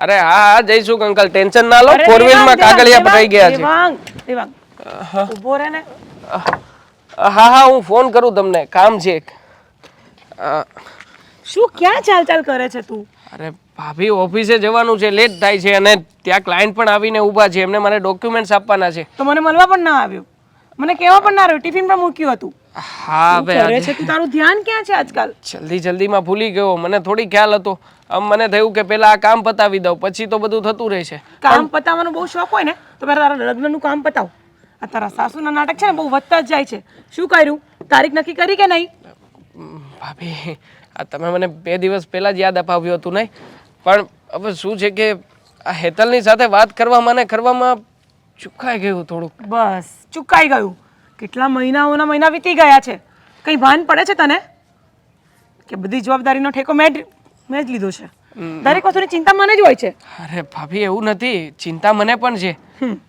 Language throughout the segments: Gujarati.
અરે હા જઈશું અંકલ, ટેન્શન ના લો. ફોર વ્હીલ માં કાગળિયા પર રહી ગયા છે. દેવાંગ ઉભો રહે ને. હા હું ફોન કરું તમને, કામ છે એક. શું ક્યાં ચાલ કરે છે તું? અરે ભાભી ઓફિસે જવાનું છે, લેટ થાય છે અને ત્યાં ક્લાયન્ટ પણ આવીને ઊભા છે, એમને મારે ડોક્યુમેન્ટ્સ આપવાના છે. તો મને મળવા પણ ના આવ્યો, મને કહેવા પણ ના રહ્યો, ટિફિન પર મૂક્યું હતું. હા શું કરે છે તું? તારું ધ્યાન ક્યાં છે આજકાલ? જલ્દીમાં ભૂલી ગયો, મને થોડી ખ્યાલ હતો. મને થયું કે પેલા આ કામ પતાવી દઉં, પછી તો બધું થતું રહેશે. કામ પતાવવાનો બહુ શોખ હોય ને તો પેલા તારા લગ્નનું કામ પતાવ. આ તારા સાસુના નાટક છે ને બહુ વધતા જ જાય છે. શું કર્યું? તારીખ નક્કી કરી કે નહીં? ભાભી આ તમે મને 2 દિવસ પહેલા જ યાદ અપાવ્યું હતું નહીં, પણ હવે શું છે કે આ હેતલની સાથે વાત કરવામાં ચૂકાઈ ગયું થોડુંક. બસ ચૂકાઈ ગયું. કેટલા મહિના વીતી ગયા છે, કઈ ભાન પડે છે તને કે બધી જવાબદારીનો ઠેકો મેં જ લીધો છે? દરેક વસ્તુની ચિંતા મને જ હોય છે. અરે ભાભી એવું નથી, ચિંતા મને પણ છે,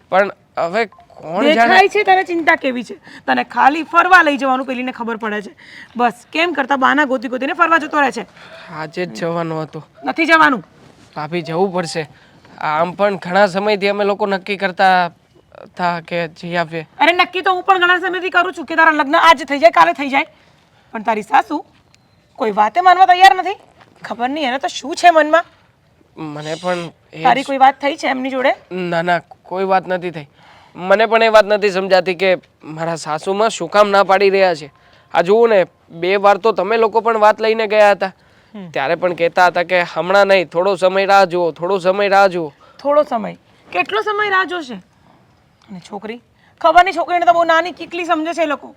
પણ હવે કોણ દેખાય છે તને ચિંતા કેવી છે. તને ખાલી ફરવા લઈ જવાનું પેલીને ખબર પડે છે. બસ કેમ કરતા બાના ગોતીને ફરવા જતો રહે છે. આજે જ જવાનું હતું. નથી જવાનું. ભાભી જવું પડશે. આમ પણ ઘણા સમયથી અમે લોકો નક્કી કરતા હતા કે જઈ આવીએ. અરે નક્કી તો હું પણ ઘણા સમયથી કરું છું કે તારા લગ્ન આજ થઈ જાય, કાલે થઈ જાય, પણ તારી સાસુ કોઈ વાતે માનવા તૈયાર નથી. ખબર નહીં એને તો શું છે મનમાં. મને પણ તારી કોઈ વાત થઈ છે એમની જોડે? ના કોઈ વાત નથી થઈ. મને પણ એ વાત નથી સમજાતી કે મારા સાસુમાં શું કામ ના પાડી રહ્યા છે. આ જુઓ ને, 2 વાર તો તમે લોકો પણ વાત લઈને ગયા હતા, ત્યારે પણ કહેતા હતા કે હમણાં નહીં, થોડો સમય રાહ જુઓ, થોડો સમય રાહ જુઓ. થોડો સમય? કેટલો સમય રાહ જોશે? અને છોકરી, ખબર નહીં, છોકરીને તો બહુ નાની કીકલી સમજે છે એ લોકો.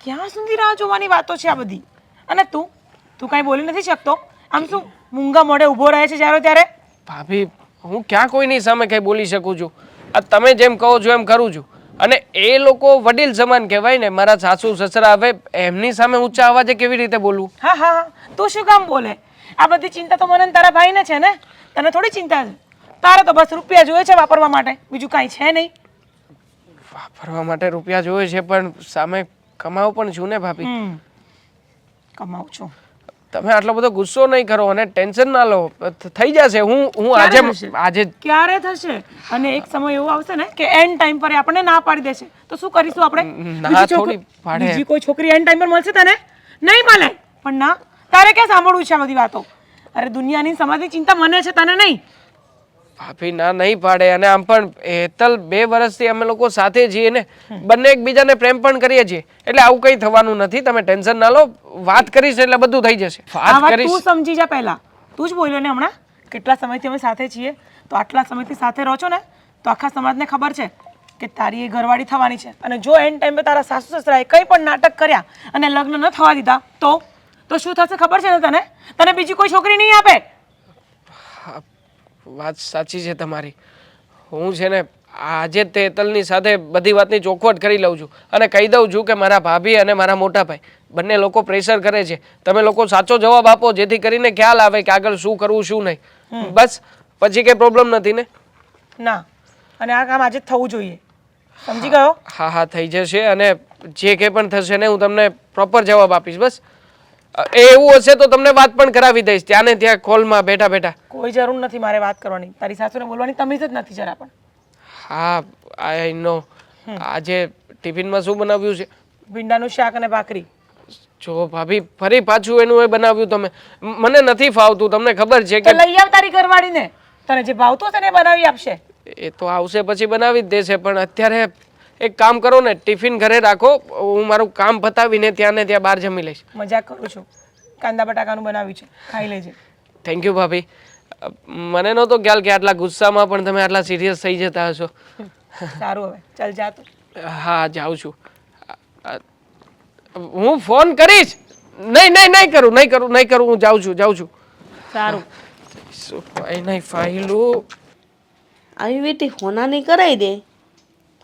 ક્યાં સુધી રાહ જોવાની વાતો છે આ બધી? અને તું કાંઈ બોલી નથી શકતો? આમ શું મૂંગા મોઢે ઊભો રહે છે જ્યારે ત્યારે? ભાભી હું ક્યાં કોઈની સામે કંઈ બોલી શકું છું? આ તમે જેમ કહો છો એમ કરું છું, અને એ લોકો વડીલ સમાન કહેવાય ને, મારા સાસુ સસરા. હવે એમની સામે ઊંચા અવાજે કેવી રીતે બોલવું? હા તું શું કામ બોલે? આ બધી ચિંતા તો મને તારા ભાઈને છે ને, તને થોડી ચિંતા છે? તારે તો બસ રૂપિયા જોઈએ છે વાપરવા માટે, બીજું કાંઈ છે નહીં. વાપરવા માટે રૂપિયા જોઈએ છે, પણ સામે કમાવું પણ છું ને ભાભી. કમાવું છું. તમે આટલો બધો ગુસ્સો નહીં કરો અને ટેન્શન ના લો, થઈ જશે. હું આજે ક્યારે થશે? અને એક સમય એવો આવશે ને કે એન્ડ ટાઈમ પર આપણને ના પાડી દેશે, તો શું કરીશું આપણે? બીજી કોઈ છોકરી એન્ડ ટાઈમ પર મળશે તને? નહીં મળે. પણ ના, તારે ક્યાં સાંભળવું છે આ બધી વાતો? અરે દુનિયાની સમાજની ચિંતા મને છે, તને નહીં. ભાભી ના નહીં પાડે. અને આમ પણ હેતલ 2 વર્ષથી અમે લોકો સાથે છીએ ને, બંને એકબીજાને પ્રેમ પણ કરીએ છીએ, એટલે આવું કંઈ થવાનું નથી. તમે ટેન્શન ના લો, વાત કરીશ એટલે બધું થઈ જશે. તું સમજી જા પહેલા. તું જ બોલ્યો ને હમણાં કેટલા સમયથી અમે સાથે છીએ, તો આટલા સમયથી સાથે રહો છો ને, તો આખા સમાજને ખબર છે કે તારી એ ઘરવાળી થવાની છે. અને જો એન્ડ ટાઈમ પર તારા સાસુ સસરાએ કંઈ પણ નાટક કર્યા અને લગ્ન ન થવા દીધા તો શું થશે ખબર છે ને તને બીજી કોઈ છોકરી નહીં આપે. વાત સાચી છે તમારી. હું છે ને આજે તે હેતલની સાથે બધી વાતની ચોખવટ કરી લઉં છું અને કહી દઉં છું કે મારા ભાભી અને મારા મોટા ભાઈ બંને લોકો પ્રેશર કરે છે. તમે લોકો સાચો જવાબ આપો, જેથી કરીને ખ્યાલ આવે કે આગળ શું કરવું શું નહીં. બસ પછી કઈ પ્રોબ્લેમ નથી ને? ના, અને આ કામ આજે જ થવું જોઈએ. સમજી ગયો? હા થઈ જશે, અને જે કંઈ પણ થશે ને હું તમને પ્રોપર જવાબ આપીશ. બસ એવું હશે તો તમને વાત પણ કરાવી દઈશ, ત્યાં ને ત્યાં કોલમાં બેઠા. કોઈ જરૂર નથી મારે વાત કરવાની, તારી સાસુને બોલવાની તમીજ જ નથી જરા પણ. હા આઈ નો. આજે ટિફિનમાં શું બનાવ્યું છે? ભીંડાનું શાક અને ભાખરી. જો ભાભી ફરી પાછું એનું એ બનાવ્યું તમે. મને નથી ફાવતું, તમને ખબર છે કે. લઈ આવ તારી ઘરવાળીને, તને જે ભાવતું હશે ને બનાવી આપશે. એ તો આવશે પછી બનાવી જ દેશે, પણ અત્યારે એક કામ કરો ને, ટિફિન ઘરે રાખો, હું મારું કામ પતાવીને ત્યાં ને ત્યાં બહાર જમી લઈશ. મજાક કરું છું. કાંદા બટાકાનું બનાવ્યું છે, ખાઈ લેજે. થેન્ક યુ ભાભી. મને નહોતો ખ્યાલ કે આટલા ગુસ્સામાં પણ તમે આટલા સિરિયસ થઈ જતા હશો. સારું, હવે ચાલ જા તું. હા જાઉં છું. હું ફોન કરીશ. નહીં કરું, હું જાઉં છું. સારું. નહીં ફાઇલું આવી બેટી હોનાની કરાવી દે,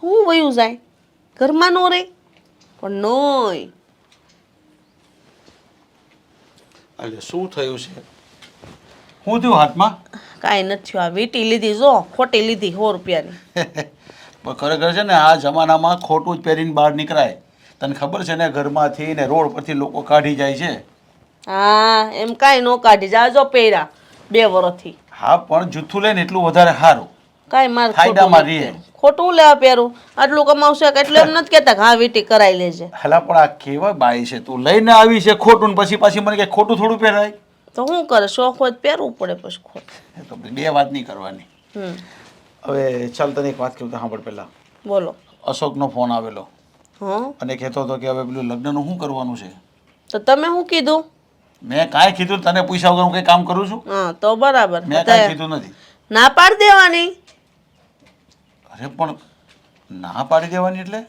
હું વયું જાય ઘરમાં નો રે. પણ નોય. અલે શું થયું છે? શું થયું હાથમાં? કાંઈ નથી થયું. આ વીટી લીધી, જો ખોટી લીધી 100 રૂપિયાની. પણ ખરેખર છે ને, આ જમાનામાં ખોટું જ પહેરીને બહાર નીકળાય. તને ખબર છે ને, ઘરમાંથી ને રોડ પરથી લોકો કાઢી જાય છે. હા, એમ કાંઈ નો કાઢી જાજો પહેર્યા 2 વર્ષથી. હા પણ જૂઠું લઈને એટલું વધારે સારું. કાંઈ મારે ફાયદામાં ખોટું રહીએ. નથી. ખોટું લેવા પહેરું આટલું કમાવશે કે એટલે એમ નથી કહેતા કે હા વીટી કરાવી લેજે. હલા પણ આ કેવા બાઈ છે, તું લઈને આવી છે ખોટું ને પછી પાછી મને કે ખોટું થોડું પહેરાય. તો શું કરે શોખ હોય તો પહેરવું પડે પછી ખોટું. એ તો બે વાત નહીં કરવાની. હવે ચાલ તને એક વાત કહું તો સાંભળ પહેલા. બોલો. અશોકનો ફોન આવેલો હં અને કહેતો હતો કે હવે પેલું લગ્નનું શું કરવાનું છે. તો તમે શું કીધું? મેં કાંઈ કીધું તને પૂછ્યા વગર હું કંઈ કામ કરું છું? હા તો બરાબર. મેં કાંઈ કીધું નથી. ના પાડી દેવાની. અરે પણ ના પાડી દેવાની એટલે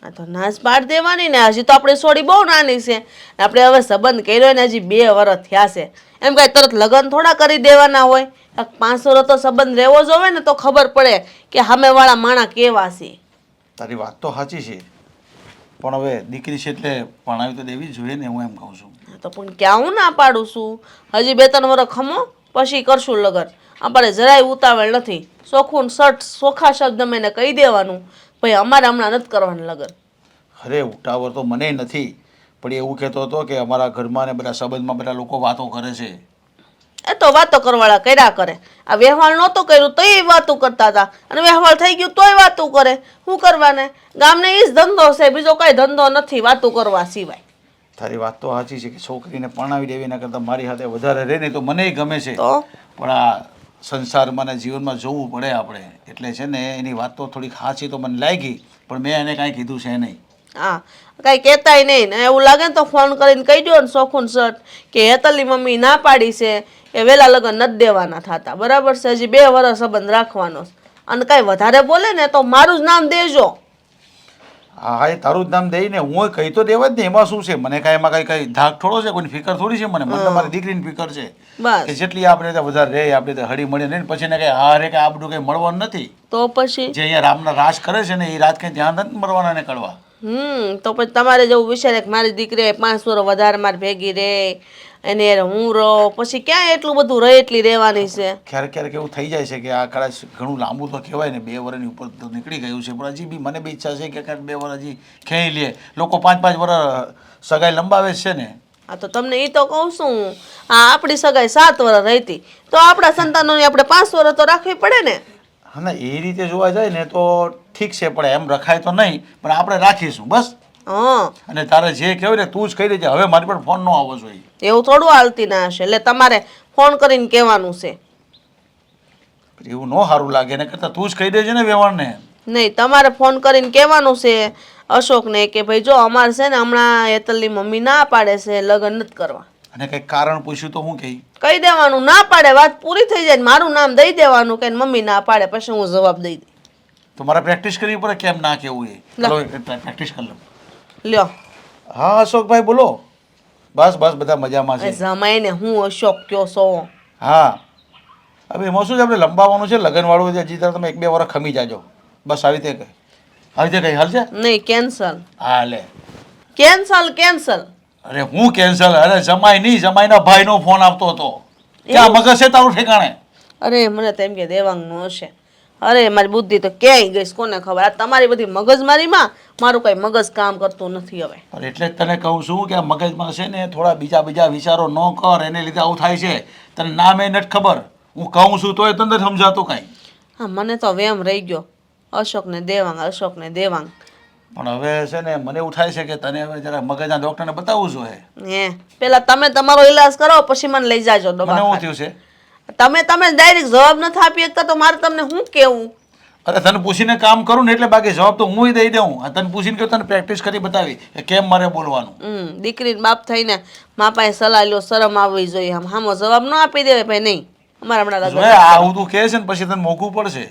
આ તો નાશ પાડી દેવાની ને. હજી તો આપણે છોડી બહુ નાની છે. આપણે હવે સંબંધ કર્યો ને હજી 2 વર્ષ થયા છે. એમ કાંઈ તરત લગ્ન થોડા કરી દેવાના હોય. 5 વર્ષ તો સંબંધ રહેવો જોવે ને તો ખબર પડે કે સામેવાળા માણસ કેવા છે. તારી વાત તો સાચી છે પણ હવે દીકરી છે એટલે ભણાવી તો દેવી જ જોઈએ ને, હું એમ કહું છું. તો પણ ક્યાં હું ના પાડું છું. હજી 2-3 વર્ષ ખમો પછી કરશું લગ્ન. આપણે જરાય ઉતાવળ નથી. ચોખ્ખું ચોખ્ખા શબ્દ મેં એને કહી દેવાનું ભાઈ અમારે હમણાં નથી કરવાનું લગ્ન. અરે ઉતાવળ તો મને નથી, પણ એવું કહેતો હતો કે અમારા ઘરમાં ને બધા સંબંધમાં બધા લોકો વાતો કરે છે. એ તો વાતો કરવાળા કર્યા કરે. આ વ્યવહાર નહોતું કર્યું તો એ વાતો કરતા હતા અને વ્યવહાર થઈ ગયું તોય વાતો કરે. શું કરવાને? ગામને એ જ ધંધો છે, બીજો કઈ ધંધો નથી વાતો કરવા સિવાય. તારી વાત તો સાચી છે કે છોકરીને પરણાવી દેવી એના કરતાં મારી સાથે વધારે રહે ને તો મને ગમે છે. તો પણ આ સંસારમાં ને જીવનમાં જોવું પડે આપણે, એટલે છે ને એની વાત તો થોડીક સાચી તો મને લાગી, પણ મેં એને કાંઈ કીધું છે નહીં. હા કાંઈ કહેતાય નહીં ને એવું લાગે ને તો ફોન કરીને કહી દો ને શોખુન શર્ટ કે હેતલની મમ્મી ના પાડી છે એ વહેલા લગ્ન નથી દેવાના થતા. બરાબર છે? હજી 2 વર્ષ સંબંધ રાખવાનો છે. અને કાંઈ વધારે બોલે ને તો મારું જ નામ દેજો. હા એ તારું જ નામ દઈ ને હું કહી તો દેવા જ ને, એમાં શું છે? મને કાંઈ એમાં કઈ ધાક થોડો છે, કોઈની ફિકર થોડી છે મને. મને તો મારી દીકરીની ફિકર છે બસ કે જેટલી આપણે ત્યાં વધારે રહે આપણે ત્યાં હળી મળી રહે ને પછી ને કઈ હારે કે આ બધું કઈ મળવાનું નથી. તો પછી જે અહીંયા રામના રાજ કરે છે ને એ રાજ કઈ ધ્યાન નથી મળવાના ને કરવા. તો પછી તમારે જેવું વિચારે કે મારી દીકરી 5 વર્ષ વધારે મારી ભેગી રહે એને હારે હું રહું પછી ક્યાં એટલું બધું રહે એટલી રહેવાની છે. ક્યારેક ક્યારેક એવું થઈ જાય છે કે આ કદાચ ઘણું લાંબુ તો કહેવાય ને, 2 વર્ષની ઉપર તો નીકળી ગયું છે, પણ હજી બી મને બી ઈચ્છા છે કે કાંઈક 2 વર્ષ હજી ખેંચી લે. લોકો 5-5 વર્ષ સગાઈ લંબાવે છે ને. હા તો તમને એ તો કહું છું હું. હા આપણી સગાઈ 7 વર્ષ રહેતી તો આપણા સંતાનોની આપણે 5 વર્ષ તો રાખવી પડે ને. હા ના એ રીતે જોવા જાય ને તો ઠીક છે, પણ એમ રખાય તો નહીં, પણ આપણે રાખીશું બસ. હા અને તારે જે કહેવાય ને તું જ કહી દેજે, હવે મારી પર ફોન ન આવવો જોઈએ. એવું થોડું હાલતી ના હશે. એટલે તમારે ફોન કરીને કહેવાનું છે. એવું ન સારું લાગે ને કરતાં તું જ કહી દેજે ને વ્યવહારને. નહીં તમારે ફોન કરીને કહેવાનું છે અશોકને કે ભાઈ જો અમારે છે ને હમણાં હેતલની મમ્મી ના પાડે છે લગ્ન નથી કરવા. અને કંઈક કારણ પૂછ્યું તો હું કહી કહી દેવાનું ના પાડે વાત પૂરી થઈ જાય. મારું નામ દઈ દેવાનું કે મમ્મી ના પાડે પછી હું જવાબ દઈ દઈ. તો મારે પ્રેક્ટિસ કરવી પડે કેમ ના કેવું એ. ચલો પ્રેક્ટિસ કરી લઉં. લ્યો હા અશોકભાઈ બોલો. બસ બસ બધા મજામાં છે. જમાઈને હું અશોક કયો છો. હા હવે એમાં શું છે આપણે લંબાવવાનું છે લગ્નવાળું છે, હજી તમે 1-2 વર્ષ ખમી જાજો બસ. આવી રીતે કઈ હાલ છે નહીં કેન્સલ. હા લે કેન્સલ કેન્સલ. અરે હું કેન્સલ? અરે જમાઈ નહીં, જમાઈના ભાઈનો ફોન આવતો હતો. ક્યાં મગજ છે તારું ઠેકાણે? અરે મને તો એમ કે દેવાંગનું હશે. અરે મારી બુદ્ધિ તો ક્યાંય ગઈ કોને ખબર. આ તમારી બધી મગજમારીમાં મારું કઈ મગજ કામ કરતું નથી હવે. પણ એટલે જ તને કહું છું કે આ મગજમાં છે ને થોડા બીજા વિચારો ન કર, એને લીધે આવું થાય છે. તને નામે નથી ખબર, હું કહું છું તોય તને સમજાતું કાંઈ. હા મને તો વેમ રહી ગયો અશોકને દેવાંગ અશોકને દેવાંગ. પણ હવે છે ને મને એવું થાય છે કે તને હવે જરા મગજના ડૉક્ટરને બતાવવું જોઈએ. હે પેલા તમે તમારો ઈલાજ કરો પછી મને લઈ જાજો મને દવા. શું થયું છે? તમે ડાયરેક્ટ જવાબ નથી આપી શકતા તો મારે તમને શું કેવું? અરે તને પૂછીને કામ કરું ને એટલે બાકી જવાબ તો હું દઈ દઉં. તને પૂછીને કહ્યું તને પ્રેક્ટિસ કરી બતાવી કે કેમ મારે બોલવાનું. દીકરીને બાપ થઈને મા પાસે સલાહ લ્યો, શરમ આવવી જોઈએ. આમ હામો જવાબ ન આપી દેવાય ભાઈ. નહીં અમારે હમણાં લગ્ન આવું તું કહે છે ને પછી તને મોંઘું પડશે.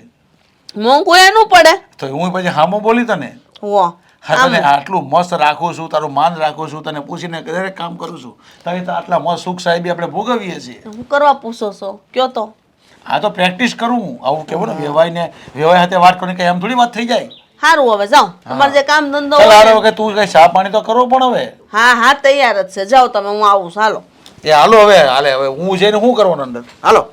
મોંઘું એનું પડે તો હું પછી હામો બોલી તને. હો હા તને આટલું મસ્ત રાખું છું, તારું માન રાખું છું, તને પૂછીને દરેક કામ કરું છું, તારી તો આટલા મસ્ત સુખ સાહેબી આપણે ભોગવીએ છીએ. હું કરવા પૂછો છો કયો તો? આ તો પ્રેક્ટિસ કરું. આવું કેવું ને વ્યવહાર સાથે વાત કરીને કઈ એમ થોડી વાત થઈ જાય. સારું હવે જાઓ તમારે જે કામ ધંધો ચાલ હોય હાલો ને. વખત તું કઈ ચા પાણી તો કરો પણ હવે. હા તૈયાર જ છે જાઓ તમે હું આવું ચાલો. એ હાલો હવે હું જઈને શું કરવાનું અંદર હાલો.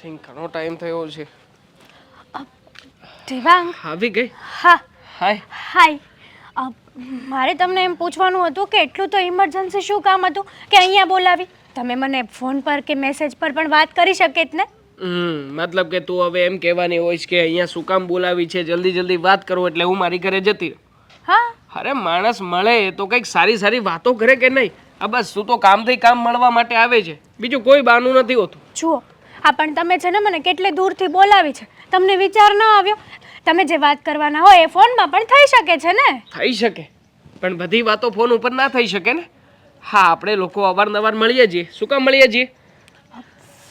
ઘણો ટાઈમ થયો છે. દેવાંગ. આવી ગઈ? હા હાય. હાય. મારે તમને એમ પૂછવાનું હતું કે એટલું તો ઇમરજન્સી શું કામ હતું કે અહીંયા બોલાવી? તમે મને ફોન પર કે મેસેજ પર પણ વાત કરી શકે જ ને? મતલબ કે તું હવે એમ કહેવાની હોઈશ કે અહીંયા શું કામ બોલાવી છે, જલ્દી જલ્દી વાત કરો એટલે હું મારી ઘરે જતી રહું. હા, અરે માણસ મળે તો કંઈક સારી સારી વાતો કરે કે નહીં? આ બસ તું તો કામથી કામ મળવા માટે આવે છે, બીજું કોઈ બહાનું નથી હોતું. જુઓ, આ પણ તમે છે ને મને કેટલે દૂરથી બોલાવી છે, તમને વિચાર ન આવ્યો? તમે જે વાત કરવાના હોય એ ફોનમાં પણ થઈ શકે છે ને? થઈ શકે, પણ બધી વાતો ફોન ઉપર ના થઈ શકે ને. હા, આપણે લોકો અવારનવાર મળીએ છીએ. શું કામ મળીએ છીએ?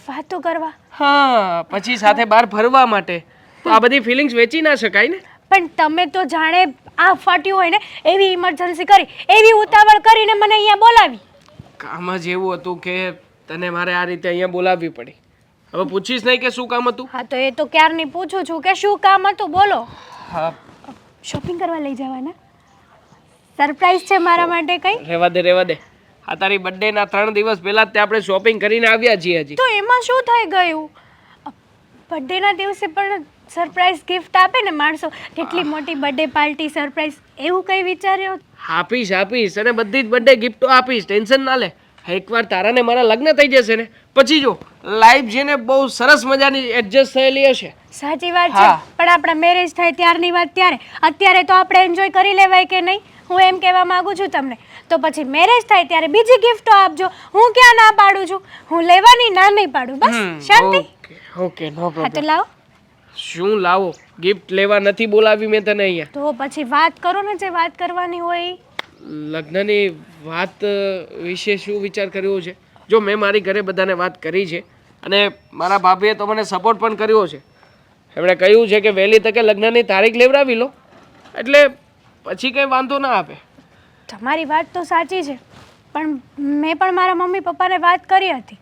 વાતો કરવા. હા, પછી સાથે બહાર ફરવા માટે. તો આ બધી ફિલિંગ્સ વેચી ના શકાય ને. પણ તમે તો જાણે આ ફાટ્યું હોય ને એવી ઇમરજન્સી કરી, એવી ઉતાવળ કરીને મને અહીંયા બોલાવી. કામ જ એવું હતું કે તને મારે આ રીતે અહીંયા બોલાવવી પડી. હવે પૂછીશ નહીં કે શું કામ હતું? હા, તો એ તો ક્યારની પૂછું છું કે શું કામ હતું, બોલો. હા, શોપિંગ કરવા લઈ જવાના? સરપ્રાઈઝ છે મારા માટે કંઈ? રહેવા દે રહેવા દે. આ તારી બર્થડેના 3 દિવસ પહેલા જ તે આપણે શોપિંગ કરીને આવ્યા છીએ હજી. તો એમાં શું થઈ ગયું? બર્થડેના દિવસે પણ સરપ્રાઈઝ ગિફ્ટ આપે ને માણસો. કેટલી મોટી બર્થડે પાર્ટી, સરપ્રાઈઝ, એવું કંઈ વિચાર્યો? આપીશ આપીશ, અને બધી જ બર્થડે ગિફ્ટો આપીશ, ટેન્શન ના લે. એકવાર તારા ને મારા લગ્ન થઈ જશે ને પછી જો લાઈફ છે ને બહુ સરસ મજાની એડજસ્ટ થયેલી હશે. સાચી વાત છે, હા. પણ આપણા મેરેજ થાય ત્યારની વાત ત્યારે. અત્યારે તો આપણે એન્જોય કરી લેવાય કે નહીં? હું એમ કહેવા માંગુ છું તમને. તો પછી મેરેજ થાય ત્યારે બીજી ગિફ્ટો આપજો. હું ક્યાં ના પાડું છું? હું લેવાની ના નહીં પાડું, બસ શાંતિ. ઓકે ઓકે, નો હા, તો પ્રોબ્લેમ. લાવો. શું લાવો? ગિફ્ટ લેવા નથી બોલાવી મેં તને અહીંયા. તો પછી વાત કરો ને, જે વાત કરવાની હોય ઈ. લગ્નની વાત વિશે શું વિચાર કર્યો છે? જો મેં મારી ઘરે બધાને વાત કરી છે, અને મારા ભાભીએ તો મને સપોર્ટ પણ કર્યો છે. એમણે કહ્યું છે કે વહેલી તકે લગ્નની તારીખ લેવડાવી લો, એટલે પછી કંઈ વાંધો ના આવે. તમારી વાત તો સાચી છે, પણ મેં પણ મારા મમ્મી પપ્પાને વાત કરી હતી.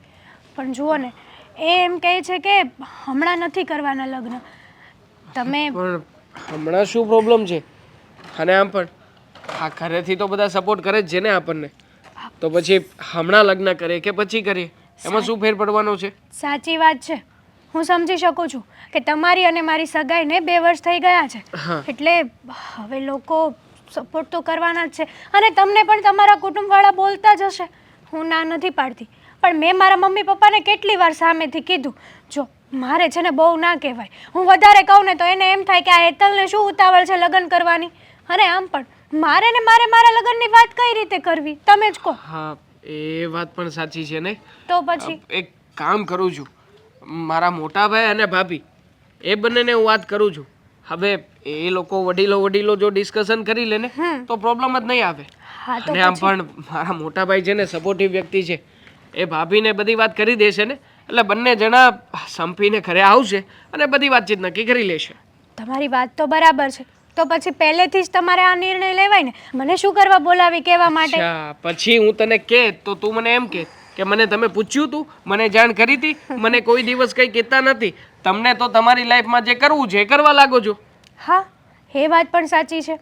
પણ જુઓ ને, એ એમ કહે છે કે હમણાં નથી કરવાના લગ્ન. તમે પણ હમણાં શું પ્રોબ્લેમ છે? અને આમ પણ આ ઘરેથી તો બધા સપોર્ટ કરે જ છે ને આપણને, તો પછી હમણાં લગ્ન કરે કે પછી કરીએ, એમાં શું ફેર પડવાનો છે? સાચી વાત છે, હું સમજી શકું છું કે તમારી અને મારી સગાઈને 2 વર્ષ થઈ ગયા છે, હા. એટલે હવે લોકો સપોર્ટ તો કરવાના જ છે. અને તમને પણ તમારા કુટુંબવાળા બોલતા જ હશે, હું ના નથી પાડતી. પણ મેં મારા મમ્મી પપ્પાને કેટલી વાર સામેથી કીધું, જો મારે છે ને બહુ ના કહેવાય. હું વધારે કહું ને તો એને એમ થાય કે આ હેતલને શું ઉતાવળ છે લગ્ન કરવાની. અને આમ પણ મારે મારા લગ્નની વાત કઈ રીતે કરવી, તમે જ કહો. હા, એ વાત પણ સાચી છે ને. તો પછી એક કામ કરું છું, મારા મોટા ભાઈ અને ભાભી એ બંનેને હું વાત કરું છું. હવે એ લોકો વડીલો જો ડિસ્કશન કરી લે ને તો પ્રોબ્લેમ જ નહીં આવે. હા, તો અને આમ પણ મારા મોટા ભાઈ છે ને સપોર્ટિવ વ્યક્તિ છે, એ ભાભીને બધી વાત કરી દેશે ને, એટલે બંને જણા સંપીને ઘરે આવશે અને બધી વાતચીત નક્કી કરી લેશે. તમારી વાત તો બરાબર છે, તો પછી પહેલેથી જ તમારે આ નિર્ણય લેવાય ને. મને શું કરવા બોલાવી કહેવા માટે? અચ્છા, પછી હું તને કહે તો તું મને એમ કે મને તમે પૂછ્યું તું, મને જાણ કરી હતી, મને કોઈ દિવસ કંઈ કહેતા નથી. તમને તો તમારી લાઈફમાં જે કરવું છે એ કરવા લાગો છો. હા, એ વાત પણ સાચી છે.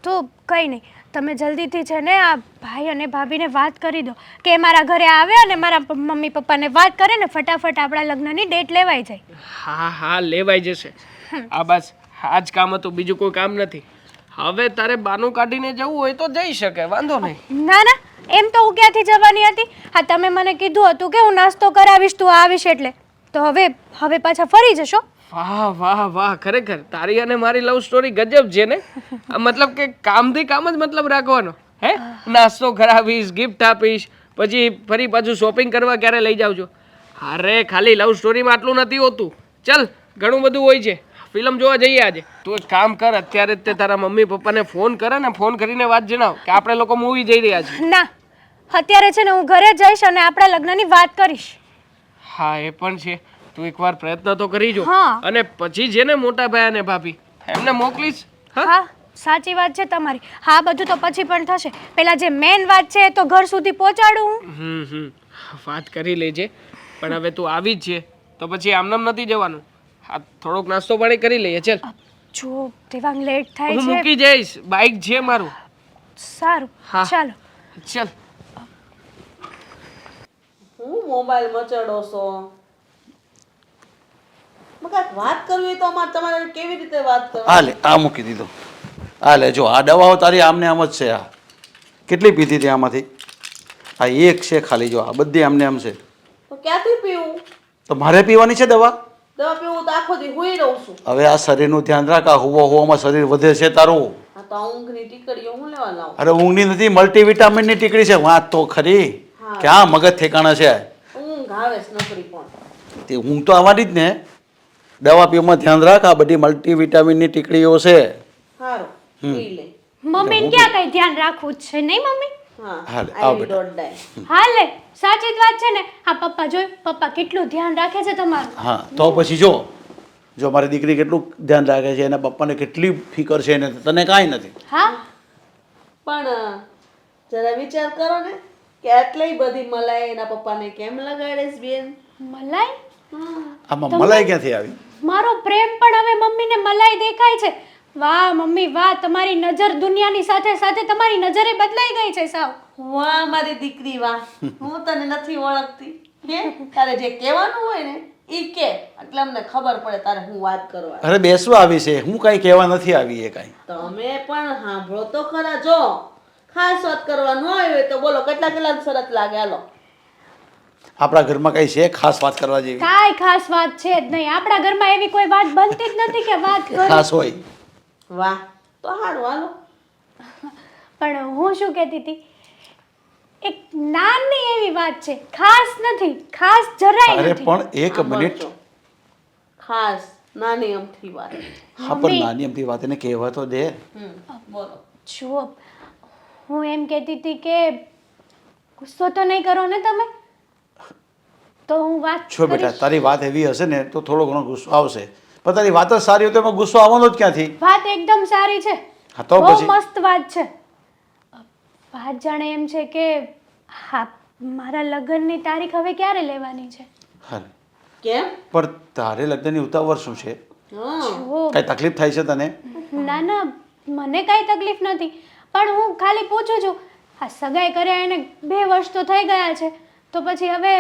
તો કંઈ નહીં, તમે જલ્દીથી છે ને આ ભાઈ અને ભાભીને વાત કરી દો કે એ મારા ઘરે આવે અને મારા મમ્મી પપ્પાને વાત કરે ને ફટાફટ આપણા લગ્નની ડેટ લેવાઈ જાય. હા હા, લેવાઈ જશે. આ બસ આ જ કામ હતું, બીજું કોઈ કામ નથી. હવે તારે બાનું કાઢીને જવું હોય તો જઈ શકે, વાંધો નહીં. ના ના, એમ તો હું ક્યાંથી જવાની હતી. હા, તમે મને કીધું હતું કે હું નાસ્તો કરાવીશ, તું આવીશ એટલે. તો હવે પાછા ફરી જશો. વાહ વાહ વાહ, ખરેખર તારી અને મારી લવ સ્ટોરી ગજબ છે ને. મતલબ કે કામથી કામ જ મતલબ રાખવાનો. હે, નાસ્તો કરાવીશ, ગિફ્ટ આપીશ, પછી ફરી પાછું શોપિંગ કરવા ક્યારે લઈ જાવ છો. અરે ખાલી લવ સ્ટોરીમાં આટલું નથી હોતું, ચલ ઘણું બધું હોય છે. ફિલ્મ જોવા જઈએ આજે. તું એક કામ કર, અત્યારે જ તે તારા મમ્મી પપ્પાને ફોન કરે ને, ફોન કરીને વાત જણાવ કે આપણે લોકો મૂવી જઈ રહ્યા છીએ. ના, અત્યારે છે ને હું ઘરે જઈશ અને આપણા લગ્નની વાત કરીશ. હા, એ પણ છે. તું એકવાર પ્રયત્ન તો કરી જો, હા. અને પછી છે ને મોટા ભાઈ અને ભાભી એમને મોકલીશ. હા, સાચી વાત છે તમારી. હા, બધું તો પછી પણ થશે. પેલા જે મેન વાત છે એ તો ઘર સુધી પહોંચાડું હું. વાત કરી લેજે, પણ હવે તું આવી જ છે તો પછી આમનામ નથી જવાનું. હા, થોડોક નાસ્તો પાણી કરી લઈએ. ચલ, જો દેવાંગ લેટ થાય હું છે. મૂકી જઈશ, બાઈક છે મારું. સારું, હા. ચાલો. ચલ. હું મોબાઈલ મચડો છો? કાંઈક વાત કરવી હોય તો તમારે કેવી રીતે વાત કરવી? હા લે, આ મૂકી દીધો. આ લે જો આ દવાઓ તારી આમને આમ જ છે. આ કેટલી પીધી હતી આમાંથી? આ એક છે ખાલી, જો આ બધી આમને આમ છે. તો ક્યાંથી પીવું? તો મારે પીવાની છે દવા? દવા પીવું તો આખો દી હુઈ રહું છું. હવે આ શરીરનું ધ્યાન રાખ. આ હોવામાં શરીર વધે છે તારું. આ તો આ ઊંઘની ટીકડીઓ હું લેવા લાવું? અરે ઊંઘની નથી, મલ્ટીવિટામિનની ટીકડી છે. વાત તો ખરી. ક્યાં મગજ ઠેકાણા છે? ઊંઘ આવે છે નકરી પણ. તે ઊંઘ તો આવવાની જ ને. દવા પીવામાં ધ્યાન રાખ. આ બધી મલ્ટીવિટામિનની ટીકડીઓ છે. સારું, પી લે. મમ્મીને ક્યાં કઈ ધ્યાન રાખવું જ છે નહીં મમ્મી? હા, હાલે, આઈ આવ વિલ બેટા. ડોન્ટ ડાય. હા લે સાચી જ વાત છે ને. હા પપ્પા જોઈ, પપ્પા કેટલું ધ્યાન રાખે છે તમારું. હા તો પછી જો મારી દીકરી કેટલું ધ્યાન રાખે છે, એના પપ્પાને કેટલી ફિકર છે, એને તને કાંઈ નથી. હા પણ જરા વિચાર કરો ને કે આટલી બધી મલાઈ એના પપ્પાને કેમ લગાડે છે બેન? મલાઈ? આમાં મલાઈ ક્યાંથી આવી? મારો પ્રેમ પણ હવે મમ્મીને મલાઈ દેખાય છે. વાહ મમ્મી વાહ, તમારી નજર દુનિયાની સાથે સાથે તમારી નજરે બદલાઈ ગઈ છે સાવ. વાહ મારી દીકરી વાહ, હું તને નથી ઓળખતી. હે તારે જે કહેવાનું હોય ને ઈ કે, એટલે અમને ખબર પડે તારે હું વાત કરવા. અરે બેસવા આવી છે, હું કાંઈ કહેવા નથી આવી એ કાંઈ. તમે પણ સાંભળો તો ખરા. જો ખાસ વાત કરવા ન આવી હોય તો બોલો, કેટલા કેટલા શરત લાગે? હાલો. આપણા ઘરમાં કઈ છે ખાસ વાત કરવા જેવી? કાંઈ ખાસ વાત છે જ નહીં. આપણા ઘરમાં એવી કોઈ વાત બનતી જ નથી કે વાત કરી. ખાસ હોય. વાહ, તો સારું હાલો. પણ હું શું કહેતી હતી, એક નાની એવી વાત છે, ખાસ નથી, ખાસ જરાય અરે નથી. પણ એક મિનિટ. સાંભળજો. ખાસ નાની અમથી વાત. હા પણ નાની અમથી વાત એને કહેવા તો દે. બોલો. જુઓ, હું એમ કહેતી હતી કે ગુસ્સો તો નહીં કરો ને તમે? તો હું વાત છો બેટા, કરીશ. તારી વાત એવી હશે ને તો થોડો ઘણો ગુસ્સો આવશે, પણ તારી વાત જ સારી હોય તો એમાં ગુસ્સો આવવાનો જ ક્યાંથી? વાત એકદમ સારી છે. હા તો બહુ પછી? મસ્ત વાત છે. વાત જાણે એમ છે કે હા, મારા લગ્નની તારીખ હવે ક્યારે લેવાની છે? હા કેમ? પણ તારે લગ્નની ઉતાવળ શું છે? હા, જુઓ, કઈ તકલીફ થાય છે તને? ના ના, મને કાંઈ તકલીફ નથી, પણ હું ખાલી પૂછું છું. આ સગાઈ કર્યા એને 2 વર્ષ તો થઈ ગયા છે, તો પછી હવે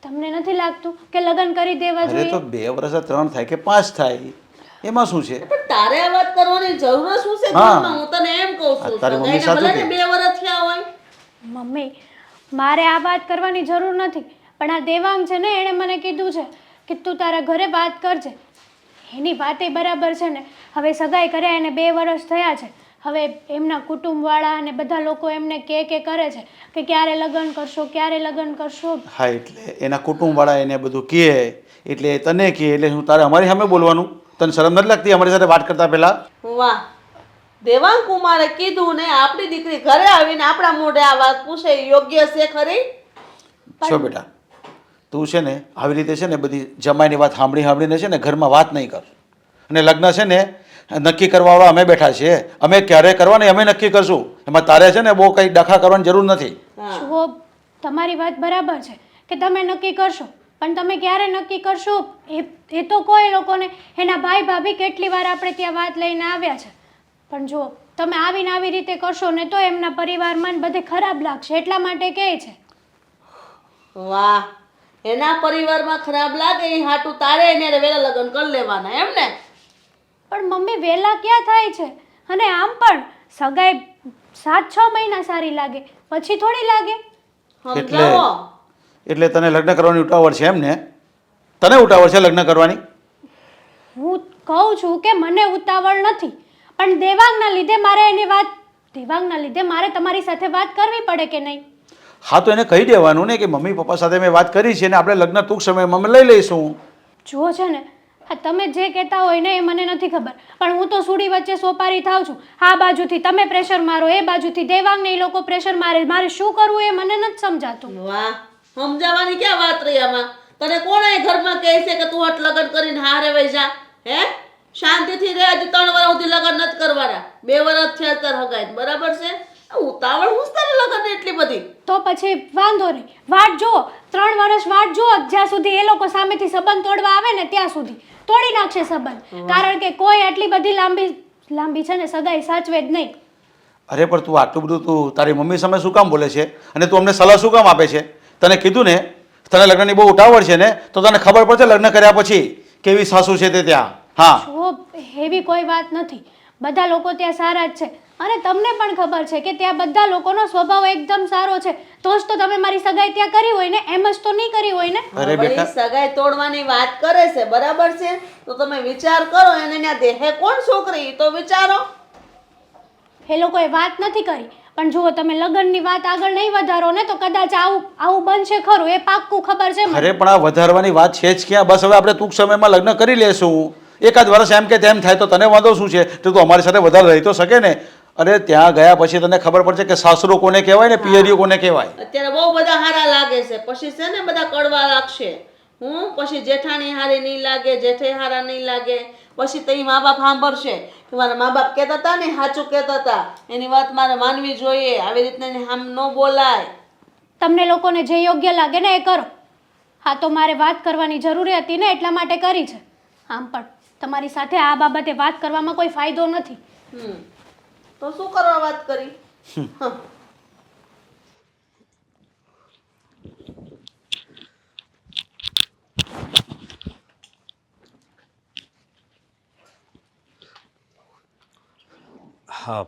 તમને નથી લાગતું કે લગ્ન કરી દેવા અરે તો જોઈએ? 2 વર્ષ 3 થાય કે 5 થાય, એમાં શું છે? પણ તારે આ વાત કરવાની જરૂર શું છે હા. ઘરમાં? હું તને એમ કહું છું, તારી મમ્મી સગાઈને સાચું ભલે ને 2 વર્ષ થયા હોય. મમ્મી, મારે આ વાત કરવાની જરૂર નથી, પણ આ દેવાંગ છે ને, એણે મને કીધું છે કે તું તારા ઘરે વાત કરજે. એની વાતે બરાબર છે ને. હવે સગાઈ કર્યા એને 2 વર્ષ થયા છે. હવે એમના કુટુંબવાળા અને બધા લોકો એમને કે કરે છે કે ક્યારે લગ્ન કરશો, ક્યારે લગ્ન કરશો. હા એટલે એના કુટુંબવાળા એને બધું કહે એટલે એ તને કહે એટલે હું તારે અમારી સામે બોલવાનું? તને શરમ નથી લાગતી અમારી સાથે વાત કરતા પહેલા? વાહ, દેવાંગ કુમારે કીધું ને આપણી દીકરી ઘરે આવીને આપણા મોઢે આ વાત પૂછે, એ યોગ્ય છે ખરી? છો બેટા, તું છે ને આવી રીતે છે ને બધી જમાઈની વાત સાંભળીને છે ને ઘરમાં વાત નહીં કર. અને લગ્ન છે ને નક્કી કરવાવાળા અમે બેઠા છીએ, અમે ક્યારે કરવાને અમે નક્કી કરશું. એમાં તારે છે ને બહુ કંઈ ડખા કરવાની જરૂર નથી. હા. જુઓ, તમારી વાત બરાબર છે કે તમે નક્કી કરશો, પણ તમે ક્યારે નક્કી કરશો એ તો કોઈ લોકોને. એના ભાઈ ભાભી કેટલી વાર આપણે ત્યાં વાત લઈને આવ્યા છે, પણ જો તમે આવીને આવી રીતે કરશો ને તો એમના પરિવારમાં બધે ખરાબ લાગશે, એટલા માટે કહે છે. વાહ, એના પરિવારમાં ખરાબ લાગે એ હાટું તારે એને વેલા લગ્ન કરી લેવાના એમ ને? પણ મમ્મી વહેલા ક્યાં થાય છે? અને આમ પણ સગાઈ 7-6 મહિના સારી લાગે, પછી થોડી લાગે. સમજાવો. એટલે તને લગ્ન કરવાની ઉતાવળ છે એમ ને? તને ઉતાવળ છે લગ્ન કરવાની? હું કહું છું કે મને ઉતાવળ નથી, પણ દેવાંગના લીધે મારે તમારી સાથે વાત કરવી પડે કે નહીં? હા તો એને કહી દેવાનું ને કે મમ્મી પપ્પા સાથે મેં વાત કરી છે ને આપણે લગ્ન ટૂંક સમયમાં અમે લઈ લઈશું. જુઓ છે ને, આ તમે જે કહેતા હોય ને એ મને નથી ખબર, પણ હું તો સુડી વચ્ચે સોપારી થાવ છું. આ બાજુથી તમે પ્રેશર મારો, એ બાજુથી દેવાંગને એ લોકો પ્રેશર મારે. મારે શું કરવું એ મને નથી સમજાતું. વાહ, સમજાવવાની ક્યાં વાત રહી આમાં? તને કોણ એ ઘરમાં કહે છે કે તું હટ લગ્ન કરીને હારે વઈ જા? હે, શાંતિથી રહે. હજી 3 વર્ષ સુધી લગ્ન નથી કરવાના. 2 વર્ષ થયા તાર હગાઈ, બરાબર છે? આ ઉતાવળ હું તારે લગ્ન એટલી બધી? તો પછી વાંધો નહીં, વાટ જુઓ, 3 વર્ષ વાટ જુઓ, જ્યાં સુધી એ લોકો સામેથી સંબંધ તોડવા આવે ને ત્યાં સુધી તોડી નાખશે સંબંધ. કારણ કે કોઈ આટલી બધી લાંબી છે ને સગાઈ સાચવે જ નહીં. અરે પણ તું આટલું બધું તું તારી મમ્મી સામે શું કામ બોલે છે અને તું અમને સલાહ શું કામ આપે છે? તને કીધું ને તને લગ્નની બહુ ઉતાવળ છે ને તો તને ખબર પડશે લગ્ન કર્યા પછી કેવી સાસુ છે તે ત્યાં. હા જુઓ, એવી કોઈ વાત નથી. બધા લોકો ત્યાં સારા જ છે અને તમને પણ ખબર છે કે ત્યાં બધા લોકોનો સ્વભાવ એકદમ સારો છે. તો જ તો તમે મારી સગાઈ ત્યાં કરી હોય ને, એમ જ તો નહીં કરી હોય ને. અરે પણ બેટા ઈ સગાઈ તોડવાની વાત કરે છે, બરાબર છે? તો તમે વિચાર કરો, એને ત્યાં દેહે કોણ છોકરી, ઈ તો વિચારો. એ લોકોએ વાત નથી કરી, પણ જુઓ તમે લગ્નની વાત આગળ નહીં વધારો ને તો કદાચ આવું બનશે ખરું, એ પાક્કું ખબર છે મને. અરે પણ આ વધારવાની વાત છે જ ક્યાં? બસ હવે આપણે ટૂંક સમયમાં લગ્ન કરી લેશું. એકાદ વર્ષ એમ કે તેમ થાય તો તને વાંધો શું છે? તો તું અમારી સાથે વધારે રહી તો શકે ને. અરે ત્યાં ગયા પછી તને ખબર પડશે કે સાસરો કોને કહેવાય ને પિયરિયું કોને કહેવાય. અત્યારે બહુ બધા હારા લાગે છે, પછી છે ને બધા કડવા લાગશે. પછી જેઠાણી હારી નહીં લાગે, જેઠે હારા નહીં લાગે. પછી તો મા બાપ સાંભળશે કે મારા મા બાપ કહેતા હતા ને સાચું કહેતા હતા, એની વાત મારે માનવી જોઈએ. આવી રીતના એની સામે ન બોલાય. તમને લોકોને જે યોગ્ય લાગે ને એ કરો. હા, તો મારે વાત કરવાની જરૂરી હતી ને એટલા માટે કરી છે. આમ પણ તમારી સાથે આ બાબતે વાત કરવામાં કોઈ ફાયદો નથી. તો શું કરવા વાત કરી? હા,